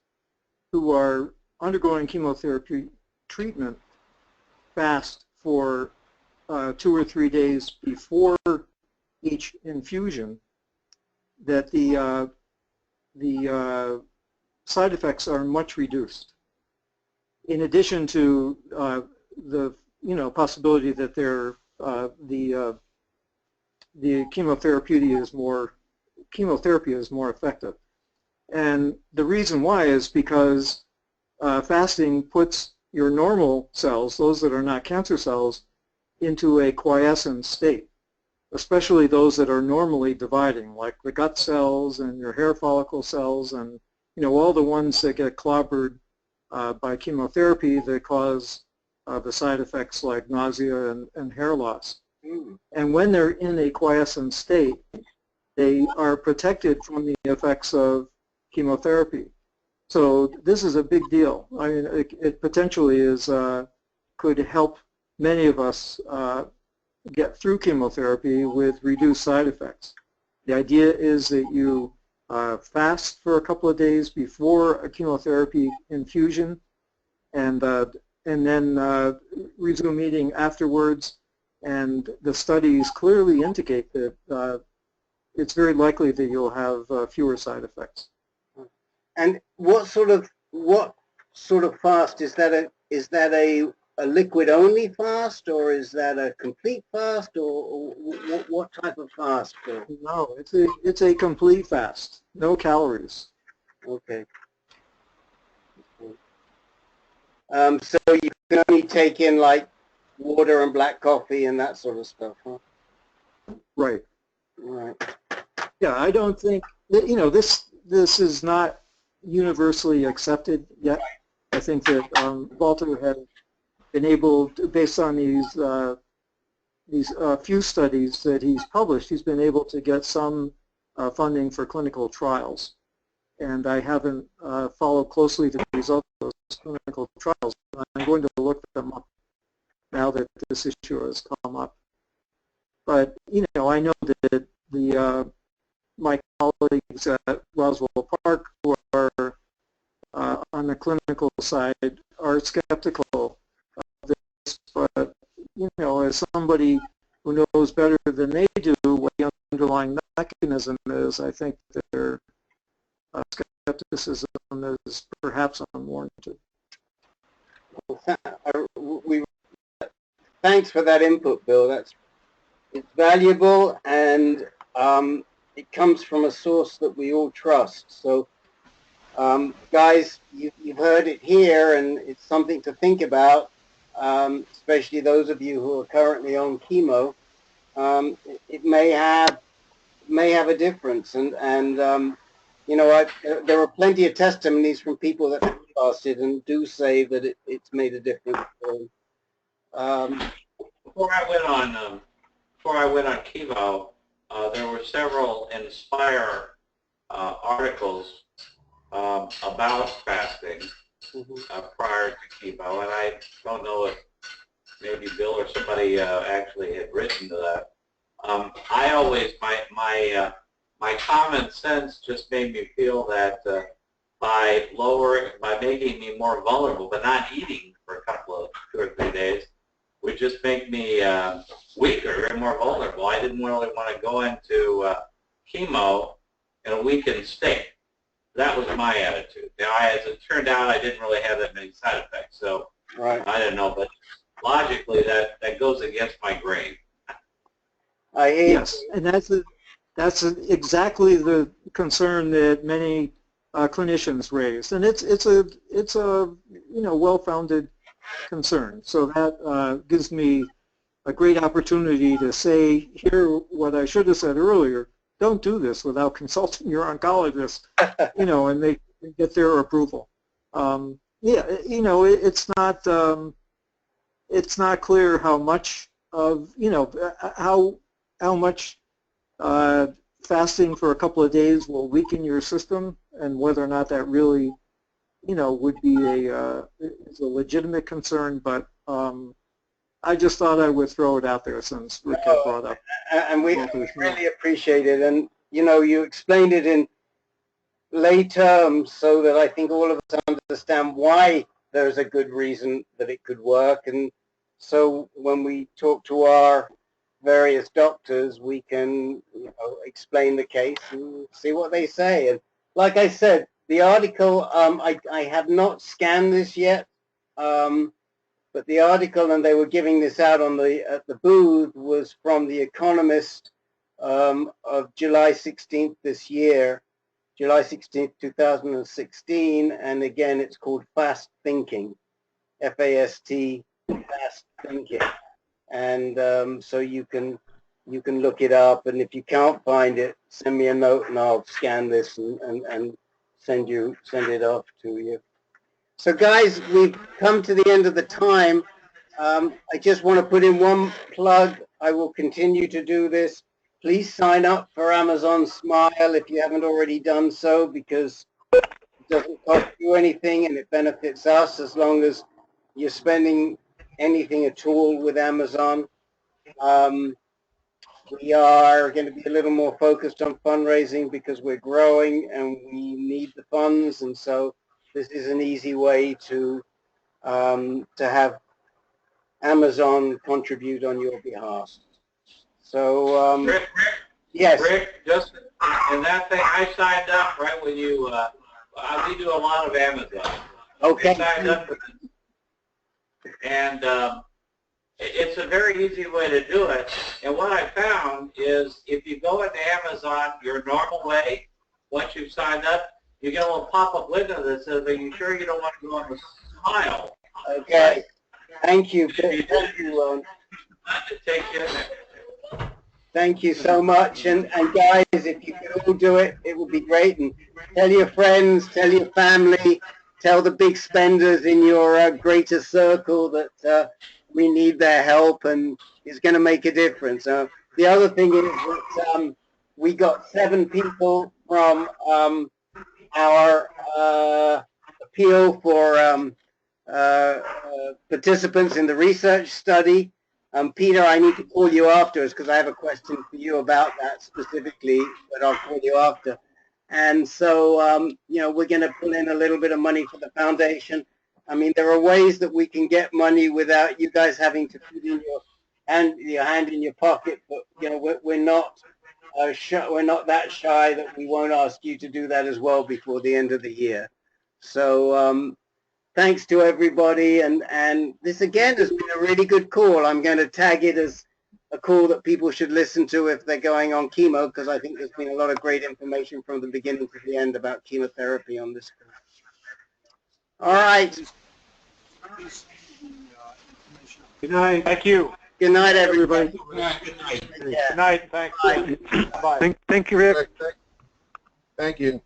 who are undergoing chemotherapy treatment fast for 2 or 3 days before each infusion, that the side effects are much reduced. In addition to the possibility that the chemotherapy is more effective. And the reason why is because fasting puts your normal cells, those that are not cancer cells, into a quiescent state, especially those that are normally dividing, like the gut cells and your hair follicle cells and all the ones that get clobbered by chemotherapy that cause the side effects like nausea and hair loss. And when they're in a quiescent state, they are protected from the effects of chemotherapy. So this is a big deal. I mean, it potentially could help many of us get through chemotherapy with reduced side effects. The idea is that you fast for a couple of days before a chemotherapy infusion, and then resume eating afterwards. And the studies clearly indicate that it's very likely that you'll have fewer side effects. And what sort of fast is that? Is that a liquid only fast, or is that a complete fast, or what type of fast? No, it's a complete fast, no calories. Okay. So you can only take in like water and black coffee and that sort of stuff, huh? Right. Right. Yeah, I don't think that, this is not universally accepted yet. I think that Walter has been able to, based on these few studies that he's published, he's been able to get some funding for clinical trials. And I haven't followed closely the results of those clinical trials. I'm going to look them up now that this issue has come up. But I know that my colleagues at Roswell Park who are on the clinical side are skeptical of this, but as somebody who knows better than they do what the underlying mechanism is, I think that their skepticism is perhaps unwarranted. Thanks for that input, Bill. It's valuable, and it comes from a source that we all trust. So, guys, you've heard it here, and it's something to think about, especially those of you who are currently on chemo. It may have a difference, and there are plenty of testimonies from people that have fasted and do say that it's made a difference. Before I went on chemo, there were several Inspire articles about fasting prior to chemo, and I don't know if maybe Bill or somebody actually had written to that. I always, my common sense just made me feel that by making me more vulnerable, but not eating for a couple of 2 or 3 days, would just make me weaker and more vulnerable. I didn't really want to go into chemo in a weakened state. That was my attitude. Now, as it turned out, I didn't really have that many side effects, so right. I don't know, but logically that goes against my grain. Yes, and that's exactly the concern that many clinicians raise, and it's a well-founded concern. So that gives me a great opportunity to say here what I should have said earlier. Don't do this without consulting your oncologist, and they get their approval. It's not clear how much of how much fasting for a couple of days will weaken your system, and whether or not that really would be is a legitimate concern, but I just thought I would throw it out there since Rick had brought up. And we really appreciate it, and you explained it in lay terms so that I think all of us understand why there's a good reason that it could work, and so when we talk to our various doctors, we can explain the case and see what they say. And like I said, the article, I have not scanned this yet, but the article, and they were giving this out at the booth, was from The Economist of July 16th this year, July 16th, 2016, and again, it's called Fast Thinking, F-A-S-T, Fast Thinking. And so you can look it up, and if you can't find it, send me a note and I'll scan this and send it off to you. So guys, we've come to the end of the time. I just want to put in one plug. I will continue to do this. Please sign up for Amazon Smile if you haven't already done so, because it doesn't cost you anything and it benefits us as long as you're spending anything at all with Amazon. We are going to be a little more focused on fundraising because we're growing and we need the funds, and so this is an easy way to have Amazon contribute on your behalf. So, Rick, yes. Rick, just in that thing, I signed up right when you. We do a lot of Amazon. Okay. I signed up for this, and it's a very easy way to do it. And what I found is, if you go into Amazon your normal way, once you've signed up, you get a little pop-up window that says, "Are you sure you don't want to go on the Smile?" Okay. Thank you. Thank you, Ron. Take you. Thank you so much. And guys, if you could all do it, it would be great. And tell your friends, tell your family, tell the big spenders in your greater circle that we need their help, and it's going to make a difference. The other thing is that we got 7 people from our appeal for participants in the research study. Peter, I need to call you afterwards because I have a question for you about that specifically, but I'll call you after. And so, you know, we're going to pull in a little bit of money for the foundation. I mean, there are ways that we can get money without you guys having to put in your hand in your pocket, but, you know, we're not that shy that we won't ask you to do that as well before the end of the year. So, thanks to everybody, and this again has been a really good call. I'm going to tag it as a call that people should listen to if they're going on chemo, because I think there's been a lot of great information from the beginning to the end about chemotherapy on this. All right. Good night. Thank you. Good night, everybody. Good night. Good night. Thanks. Bye. Thank you, Rick. Thank you.